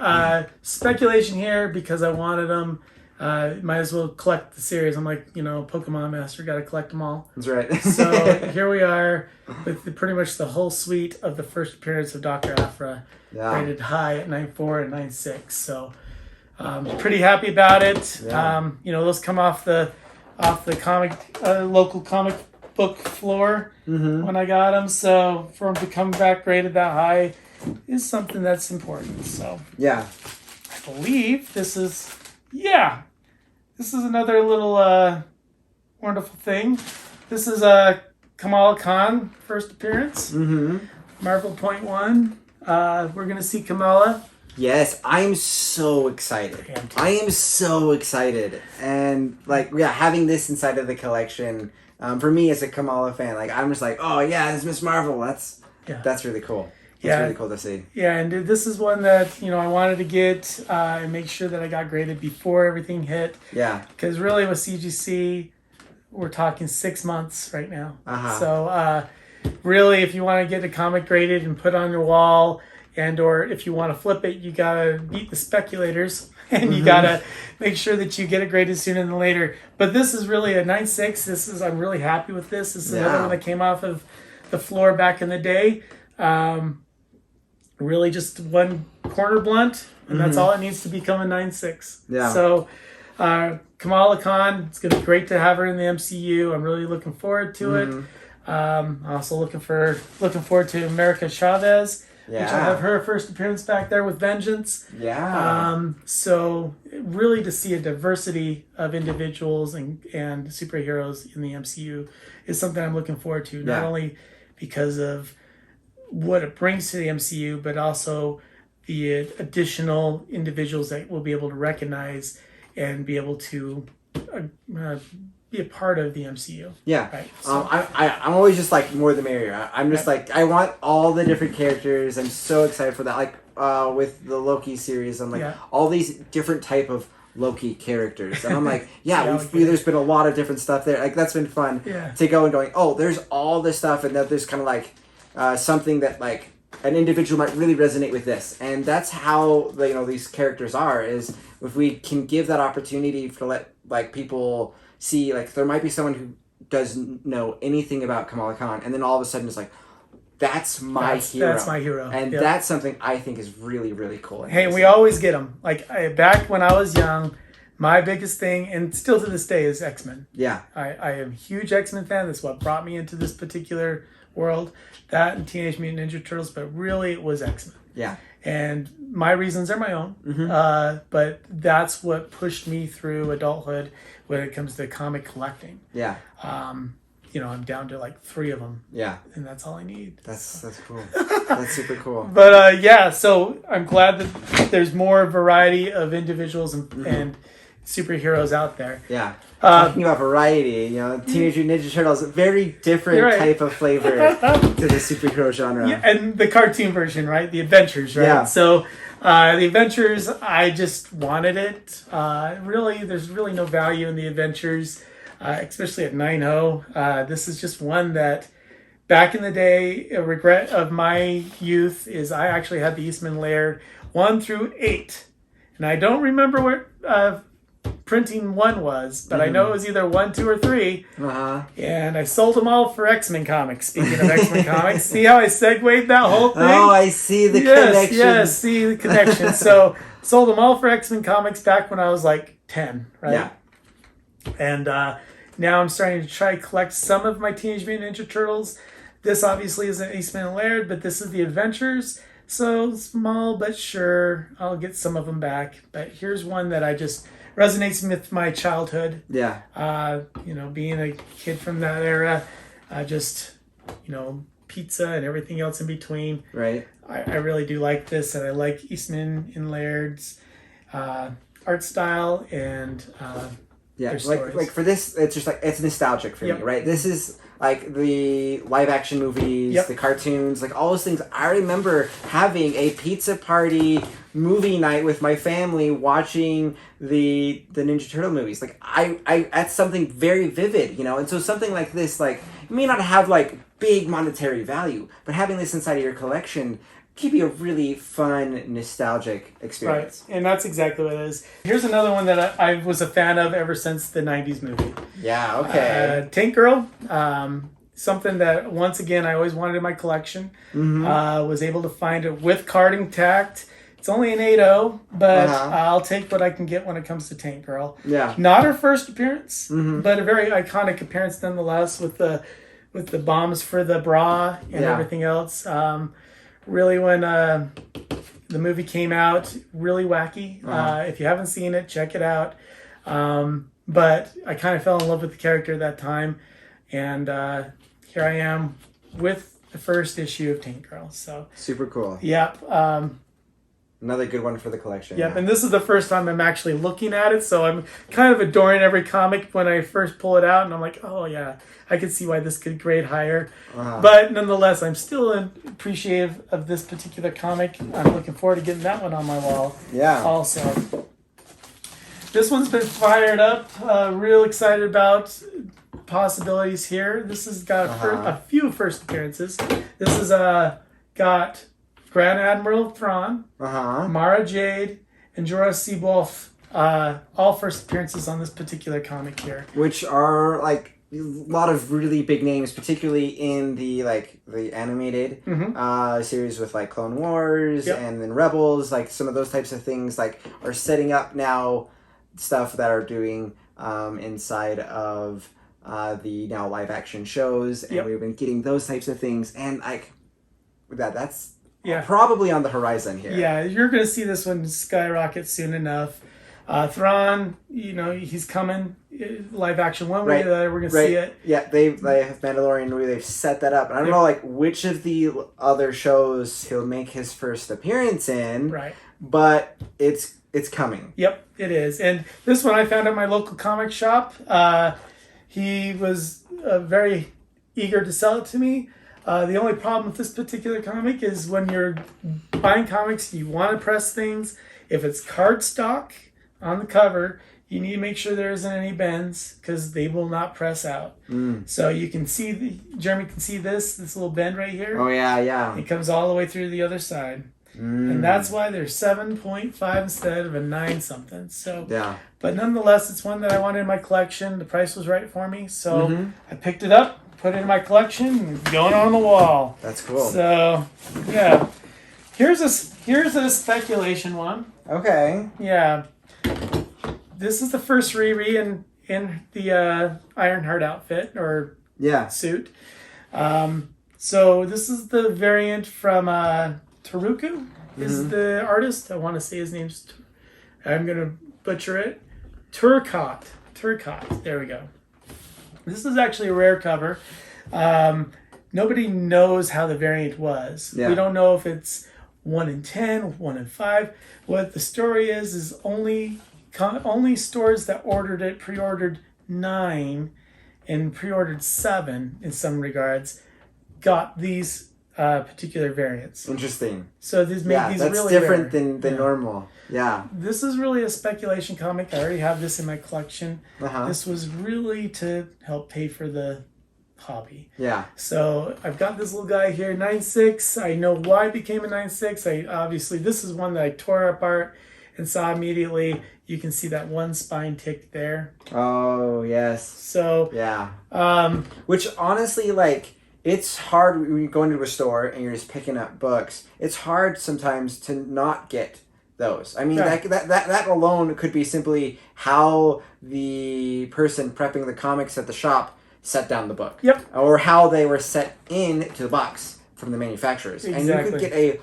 speculation here because I wanted them. Might as well collect the series. I'm like, Pokemon Master, got to collect them all. That's right. So here we are with pretty much the whole suite of the first appearance of Dr. Aphra, rated high at 9.4 and 9.6. So pretty happy about it. Yeah. Those come off the local comic book floor when I got them. So for them to come back rated that high is something that's important. So yeah, I believe this is another little wonderful thing. This is Kamala Khan first appearance. Marvel Point 1. We're gonna see Kamala. Yes, I'm so excited. I am so excited. And having this inside of the collection, for me as a Kamala fan, I'm just like, oh yeah, this is Miss Marvel. That's really cool. It's really cool to see. Yeah, and this is one that, I wanted to get and make sure that I got graded before everything hit. Yeah. Because really with CGC, we're talking 6 months right now. So really, if you want to get a comic graded and put on your wall, and or if you want to flip it, you got to beat the speculators. And you got to make sure that you get it graded sooner than later. But this is really a 9.6. I'm really happy with this. This is another one that came off of the floor back in the day. Really just one corner blunt, and that's all it needs to become a 9.6. Yeah. So Kamala Khan, it's going to be great to have her in the MCU. I'm really looking forward to it. Also looking forward to America Chavez, which I have her first appearance back there with Vengeance. Yeah. So really to see a diversity of individuals and superheroes in the MCU is something I'm looking forward to, not only because of what it brings to the MCU, but also the additional individuals that we'll be able to recognize and be able to be a part of the MCU. Yeah. Right. So, I'm always just more the merrier. I'm just I want all the different characters. I'm so excited for that. With the Loki series, I'm all these different type of Loki characters. And I'm like, there's been a lot of different stuff there. That's been fun to go and going, oh, there's all this stuff, and then there's kind of something that an individual might really resonate with this. And that's how these characters are, is if we can give that opportunity to let people see, there might be someone who doesn't know anything about Kamala Khan, and then all of a sudden it's that's my hero. That's my hero. And that's something I think is really, really cool. Hey, we always get them. Back when I was young, my biggest thing, and still to this day, is X-Men. Yeah. I am a huge X-Men fan. That's what brought me into this particular world. That and Teenage Mutant Ninja Turtles, but really it was X-Men. Yeah. And my reasons are my own. But that's what pushed me through adulthood when it comes to comic collecting. Yeah. I'm down to 3 of them. Yeah. And that's all I need. That's cool. That's super cool. But so I'm glad that there's more variety of individuals and superheroes out there. Yeah. Talking about variety, Teenage Mutant Ninja Turtles, very different type of flavor to the superhero genre. Yeah, and the cartoon version, right? The Adventures, right? Yeah. So the Adventures, I just wanted it. Really, there's really no value in the Adventures, especially at 9.0. This is just one that, back in the day, a regret of my youth is I actually had the Eastman Laird 1 through 8. And I don't remember what printing one was, but I know it was either 1, 2, or 3. And I sold them all for X-Men comics. Speaking of X-Men comics, see how I segued that whole thing? Oh, I see the connection. Yes, see the connection. So sold them all for X-Men comics back when I was like 10, right? Yeah. And now I'm starting to try to collect some of my Teenage Mutant Ninja Turtles. This obviously isn't Eastman and Laird, but this is the Adventures. So small, but sure, I'll get some of them back. But here's one that I just resonates with my childhood. Yeah. Being a kid from that era, pizza and everything else in between. Right. I really do like this, and I like Eastman and Laird's art style and their stories. Like for this, it's just like it's nostalgic for me, right? This is like the live action movies, the cartoons, like all those things. I remember having a pizza party movie night with my family watching the Ninja Turtle movies. Like I that's something very vivid, and so something like this, like, it may not have like big monetary value, but having this inside of your collection can be a really fun, nostalgic experience. Right, and that's exactly what it is. Here's another one that I was a fan of ever since the 90s movie. Yeah, okay. Tank Girl, something that, once again, I always wanted in my collection. Was able to find it with card intact. It's only an 8.0, but I'll take what I can get when it comes to Tank Girl. Yeah. Not her first appearance, but a very iconic appearance nonetheless, with the bombs for the bra and everything else. Really, when the movie came out, really wacky. If you haven't seen it, check it out. But I kind of fell in love with the character at that time. And here I am with the first issue of Tank Girl. So super cool. Yep. Another good one for the collection. Yep, and this is the first time I'm actually looking at it, so I'm kind of adoring every comic when I first pull it out, and I'm like, oh yeah, I can see why this could grade higher. But nonetheless, I'm still appreciative of this particular comic. I'm looking forward to getting that one on my wall. Yeah. Also, this one's been fired up. Real excited about possibilities here. This has got a few first appearances. This has got Grand Admiral Thrawn, Mara Jade, and Jorah C'baoth, all first appearances on this particular comic here. Which are like a lot of really big names, particularly in the animated series with like Clone Wars and then Rebels. Like some of those types of things like are setting up now stuff that are doing inside of the now live action shows, and we've been getting those types of things, and like that's probably on the horizon here. Yeah, you're going to see this one skyrocket soon enough. Thrawn, he's coming. Live action, one way or the other, we're going to see it. Yeah, they have Mandalorian movie. They've set that up. And I don't know like which of the other shows he'll make his first appearance in. Right. But it's coming. Yep, it is. And this one I found at my local comic shop. He was very eager to sell it to me. The only problem with this particular comic is when you're buying comics, you want to press things. If it's cardstock on the cover, you need to make sure there isn't any bends because they will not press out. So you can see, Jeremy can see this little bend right here. Oh, yeah. It comes all the way through the other side. And that's why they're 7.5 instead of a 9 something. So, but nonetheless, it's one that I wanted in my collection. The price was right for me. So I picked it up, put it in my collection, and going on the wall. That's cool. So, yeah. Here's a speculation one. Okay. Yeah. This is the first Riri in the Ironheart outfit or suit. So this is the variant from Taruku is the artist. I want to say his name's, I'm going to butcher it. Turcotte. There we go. This is actually a rare cover. Nobody knows how the variant was. We don't know if it's 1 in 10, 1 in 5. What the story is only stores that ordered it pre-ordered 9 and pre-ordered 7 in some regards got these particular variants. Interesting. So these make these that's really different rare. than normal. Yeah. This is really a speculation comic. I already have this in my collection. This was really to help pay for the hobby. Yeah. So I've got this little guy here, 9.6. I know why it became a 9.6. Obviously this is one that I tore apart and saw immediately. You can see that one spine tick there. Oh, yes. So yeah. Which honestly, like, it's hard when you go into a store and you're just picking up books. It's hard sometimes to not get those. I mean, that alone could be simply how the person prepping the comics at the shop set down the book. Yep. Or how they were set into the box from the manufacturers. Exactly. And you could get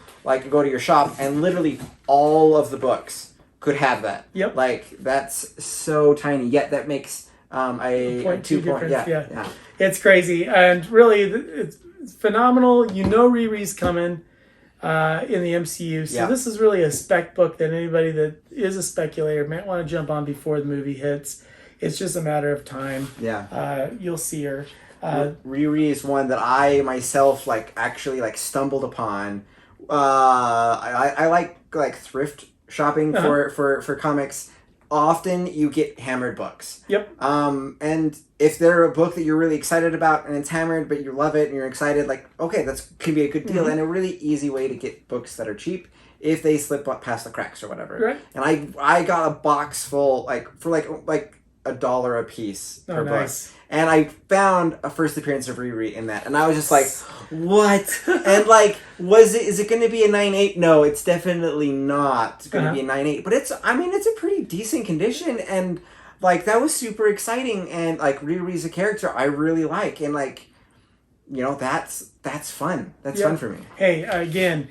go to your shop and literally all of the books could have that. Yep. Like, that's so tiny. Yet that makes a 2 point. Yeah. It's crazy. And really, it's phenomenal. You know Riri's coming in the MCU. So this is really a spec book that anybody that is a speculator might want to jump on before the movie hits. It's just a matter of time. Yeah. You'll see her. Riri is one that I myself actually stumbled upon. I like thrift shopping for comics. Often you get hammered books. Yep. And if they're a book that you're really excited about and it's hammered, but you love it and you're excited, okay, that's could be a good deal and a really easy way to get books that are cheap if they slip up past the cracks or whatever. Right. And I got a box full for $1 a piece per book. And I found a first appearance of Riri in that. And I was just like, what? And is it going to be a 9.8? No, it's definitely not going to be a 9.8. But it's a pretty decent condition. And that was super exciting. And Riri's a character I really like. And that's fun. That's fun for me. Hey, again,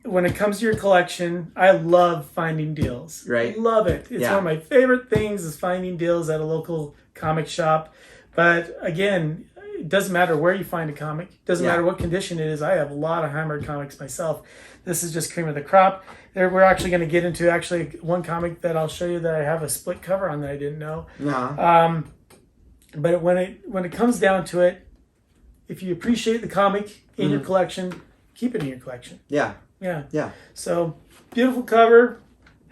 when it comes to your collection, I love finding deals. Right. Love it. It's one of my favorite things is finding deals at a local comic shop. But again, it doesn't matter where you find a comic. It doesn't matter what condition it is. I have a lot of hammered comics myself. This is just cream of the crop. We're actually going to get into one comic that I'll show you that I have a split cover on that I didn't know. But when it comes down to it, if you appreciate the comic in your collection, keep it in your collection. Yeah. So beautiful cover.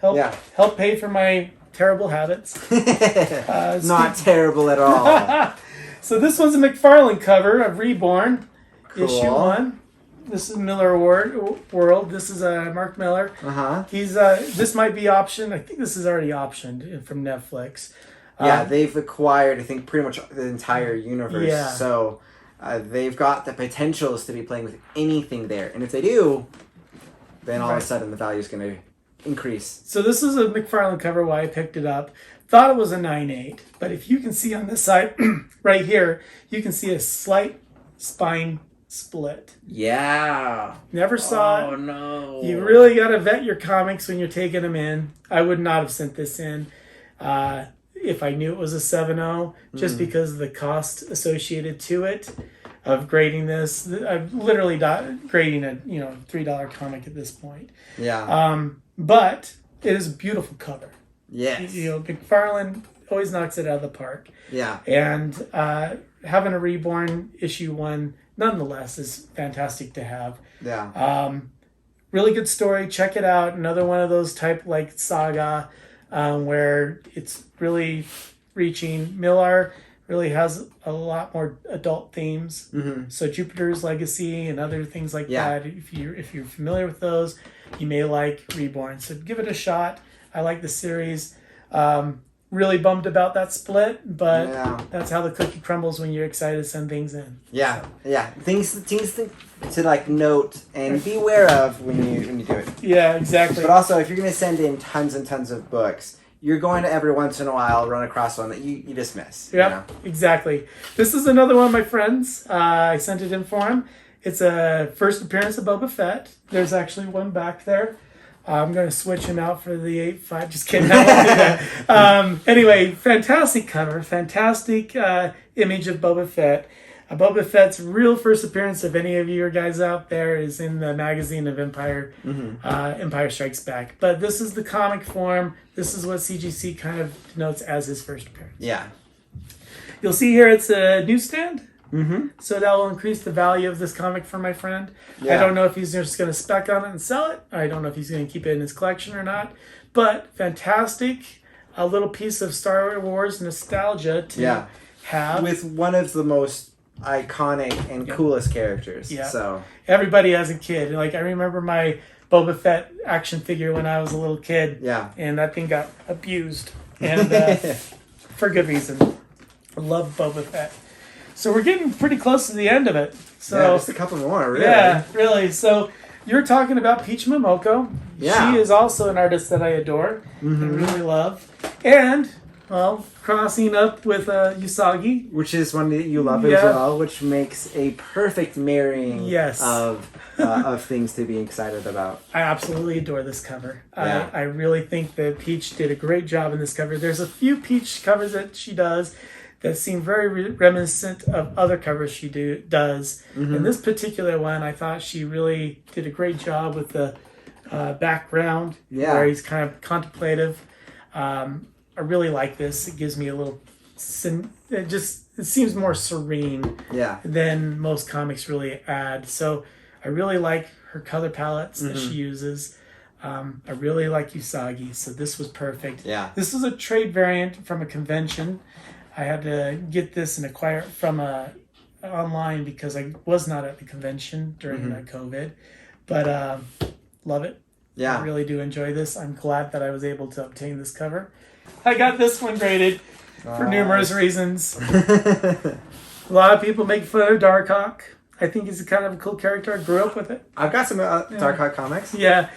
Help pay for my terrible habits. Not terrible at all. So this one's a McFarlane cover of Reborn, Cool. issue 1. This is Miller World. This is Mark Miller. He's this might be optioned. I think this is already optioned from Netflix. They've acquired, I think, pretty much the entire universe. So they've got the potentials to be playing with anything there. And if they do, then all of a sudden the value is going to increase. So this is a McFarlane cover, why I picked it up. Thought it was a 9.8, but if you can see on this side, right here, you can see a slight spine split. Yeah. Never saw it. Oh, no. You really got to vet your comics when you're taking them in. I would not have sent this in if I knew it was a 7.0, just because of the cost associated to it of grading this. I'm literally grading a $3 comic at this point. Yeah. But it is a beautiful cover. Yes. McFarlane always knocks it out of the park. Yeah. And having a Reborn issue 1, nonetheless, is fantastic to have. Yeah. Really good story. Check it out. Another one of those type Saga, where it's really reaching. Millar really has a lot more adult themes. So Jupiter's Legacy and other things like that. If you're familiar with those, you may like Reborn. So give it a shot. I like the series. Really bummed about that split, but that's how the cookie crumbles when you're excited to send things in. Yeah, things to note and be aware of when you do it. Yeah, exactly. But also, if you're going to send in tons and tons of books, you're going to every once in a while run across one that you just miss. Yeah, exactly. This is another one of my friends. I sent it in for him. It's a first appearance of Boba Fett. There's actually one back there. I'm going to switch him out for the 8.5. Just kidding. I won't do that. Anyway, fantastic cover. Fantastic image of Boba Fett. Boba Fett's real first appearance, if any of you guys out there, is in the magazine of Empire Strikes Back. But this is the comic form. This is what CGC kind of denotes as his first appearance. Yeah. You'll see here it's a newsstand. So that will increase the value of this comic for my friend. I don't know if he's just going to spec on it and sell it. I don't know if he's going to keep it in his collection or not. But fantastic. A little piece of Star Wars nostalgia to have. With one of the most iconic and coolest characters. Yeah. So everybody as a kid, like I remember my Boba Fett action figure when I was a little kid. Yeah. And that thing got abused, and for good reason. I love Boba Fett. So we're getting pretty close to the end of it. So yeah, just a couple more, really. Yeah, really. So you're talking about Peach Momoko. Yeah. She is also an artist that I adore and really love. And, well, crossing up with USAGI. Which is one that you love as well, which makes a perfect marrying of things to be excited about. I absolutely adore this cover. Yeah. I really think that Peach did a great job in this cover. There's a few Peach covers that she does that seem very reminiscent of other covers she does. In this particular one, I thought she really did a great job with the background, where he's kind of contemplative. I really like this. It gives me a little... It seems more serene than most comics really add. So I really like her color palettes that she uses. I really like USAGI, so this was perfect. Yeah. This was a trade variant from a convention. I had to get this and acquire it from online because I was not at the convention during COVID. But love it. Yeah. I really do enjoy this. I'm glad that I was able to obtain this cover. I got this one graded for numerous reasons. A lot of people make fun of DARKHAWK. I think he's a kind of a cool character. I grew up with it. I've got some DARKHAWK comics. Yeah.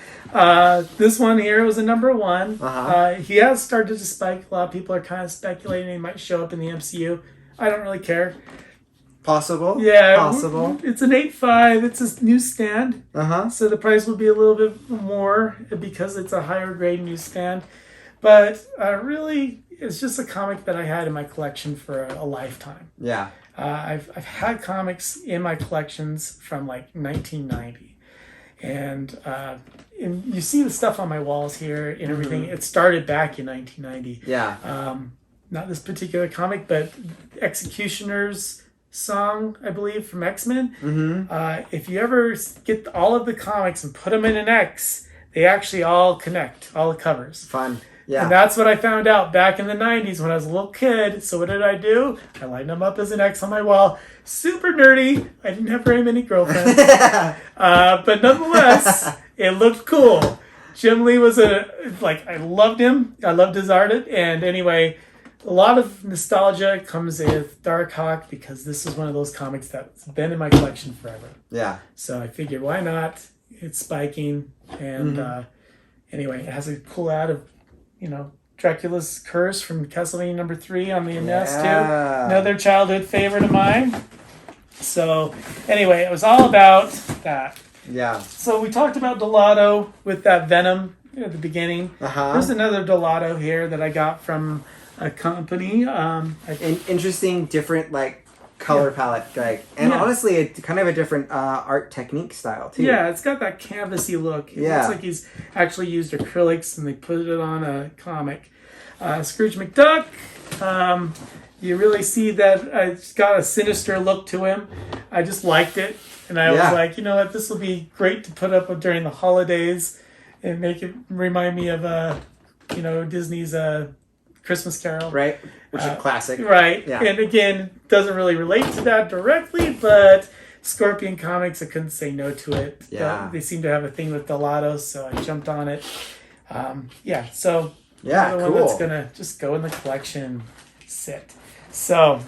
This one here was a #1. He has started to spike. A lot of people are kind of speculating he might show up in the MCU. I don't really care. Possible. Yeah. Possible. It's an 8.5. It's a newsstand. So the price will be a little bit more because it's a higher grade newsstand. But really, it's just a comic that I had in my collection for a lifetime. Yeah. I've had comics in my collections from like 1990. And you see the stuff on my walls here and everything. It started back in 1990. Yeah. Not this particular comic, but Executioner's song, I believe, from X-Men. If you ever get all of the comics and put them in an X, they actually all connect, all the covers. Fun. Yeah. And that's what I found out back in the 90s when I was a little kid. So what did I do? I lined them up as an X on my wall. Super nerdy. I didn't have very many girlfriends. But nonetheless, it looked cool. Jim Lee was I loved him. I loved his art. And anyway, a lot of nostalgia comes with DARKHAWK because this is one of those comics that's been in my collection forever. Yeah. So I figured, why not? It's spiking. And anyway, it has a cool ad of, Dracula's Curse from Castlevania #3 on the NES too. Another childhood favorite of mine. So anyway, it was all about that. Yeah. So we talked about Dolato with that Venom at the beginning. There's another Dolato here that I got from a company. An interesting, different color palette, honestly, it's kind of a different art technique style too. Yeah, it's got that canvasy look. It looks like he's actually used acrylics and they put it on a comic. Scrooge McDuck, you really see that it's got a sinister look to him. I just liked it, and I was like, you know what, this will be great to put up during the holidays and make it remind me of Disney's Christmas Carol. Right. Which is classic. Right. Yeah. And again, doesn't really relate to that directly, but Scorpion Comics, I couldn't say no to it. Yeah. They seem to have a thing with Dolato, so I jumped on it. So cool. one that's going to just go in the collection, sit. So,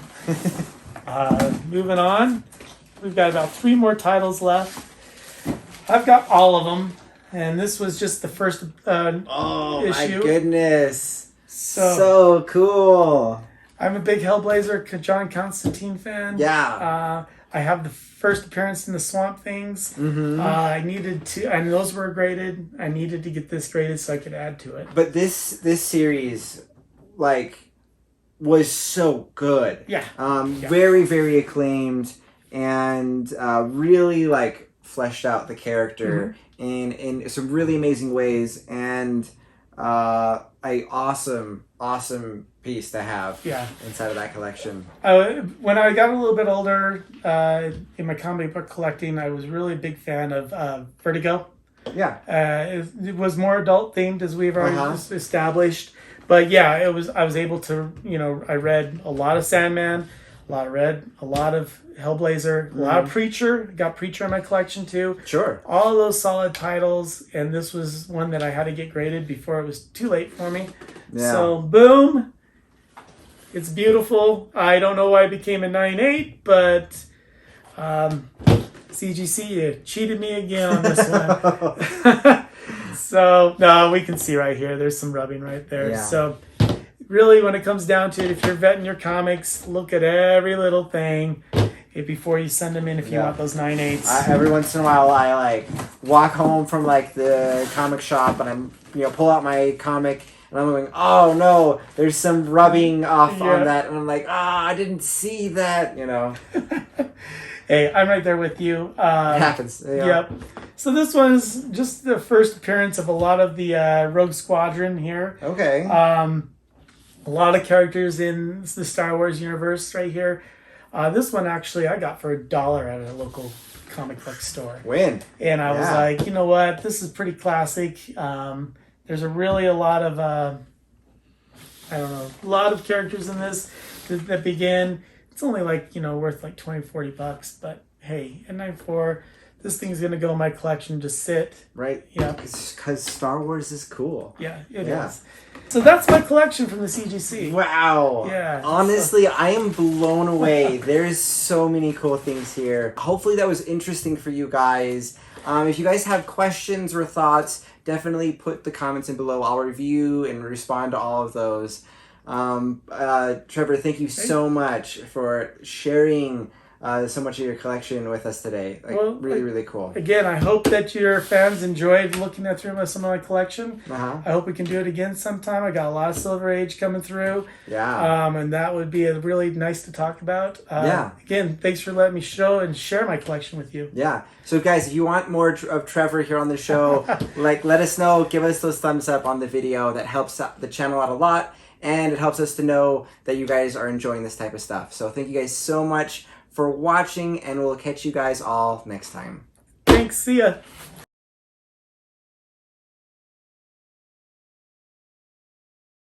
moving on. We've got about 3 more titles left. I've got all of them, and this was just the first issue. My goodness. So cool. I'm a big Hellblazer, John Constantine fan. Yeah. I have the first appearance in the Swamp Things. I needed to, and those were graded. I needed to get this graded so I could add to it. But this series, was so good. Yeah. Very, very acclaimed, and really fleshed out the character in some really amazing ways, and a awesome piece to have inside of that collection. When I got a little bit older in my comic book collecting, I was really a big fan of Vertigo. Yeah. It was more adult themed, as we've already established. But yeah, I was able to, I read a lot of Sandman, a lot of Red, a lot of Hellblazer, a lot of Preacher. Got Preacher in my collection too. Sure. All of those solid titles, and this was one that I had to get graded before it was too late for me. Yeah. So boom, it's beautiful. I don't know why it became a 9.8, but CGC, you cheated me again on this one. So no, we can see right here. There's some rubbing right there. Yeah. So really, when it comes down to it, if you're vetting your comics, look at every little thing before you send them in if you want those 9.8s. Every once in a while, I like walk home from like the comic shop and I'm pull out my comic and I'm going, oh no, there's some rubbing off on that, and I'm like, I didn't see that, Hey, I'm right there with you. It happens. Yep. So this one's just the first appearance of a lot of the Rogue Squadron here. Okay. A lot of characters in the Star Wars universe right here. This one actually I got for $1 at a local comic book store. Win. And I was like, you know what? This is pretty classic. There's a lot of, a lot of characters in this that begin. It's only worth like $20-$40, but hey, at 9.4, this thing's going to go in my collection, just sit. Right. Yeah. Because Star Wars is cool. Yeah, it is. So that's my collection from the CGC. Wow. Yeah. Honestly, I am blown away. There's so many cool things here. Hopefully that was interesting for you guys. If you guys have questions or thoughts, definitely put the comments in below. I'll review and respond to all of those. Trevor, thank you so much for sharing so much of your collection with us today. Really cool. Again, I hope that your fans enjoyed looking at through some of my collection. Uh-huh. I hope we can do it again sometime. I got a lot of Silver Age coming through. Yeah. And that would be really nice to talk about. Yeah. Again, thanks for letting me show and share my collection with you. Yeah. So guys, if you want more of Trevor here on the show, let us know. Give us those thumbs up on the video. That helps the channel out a lot. And it helps us to know that you guys are enjoying this type of stuff. So thank you guys so much for watching, and we'll catch you guys all next time. Thanks. See ya.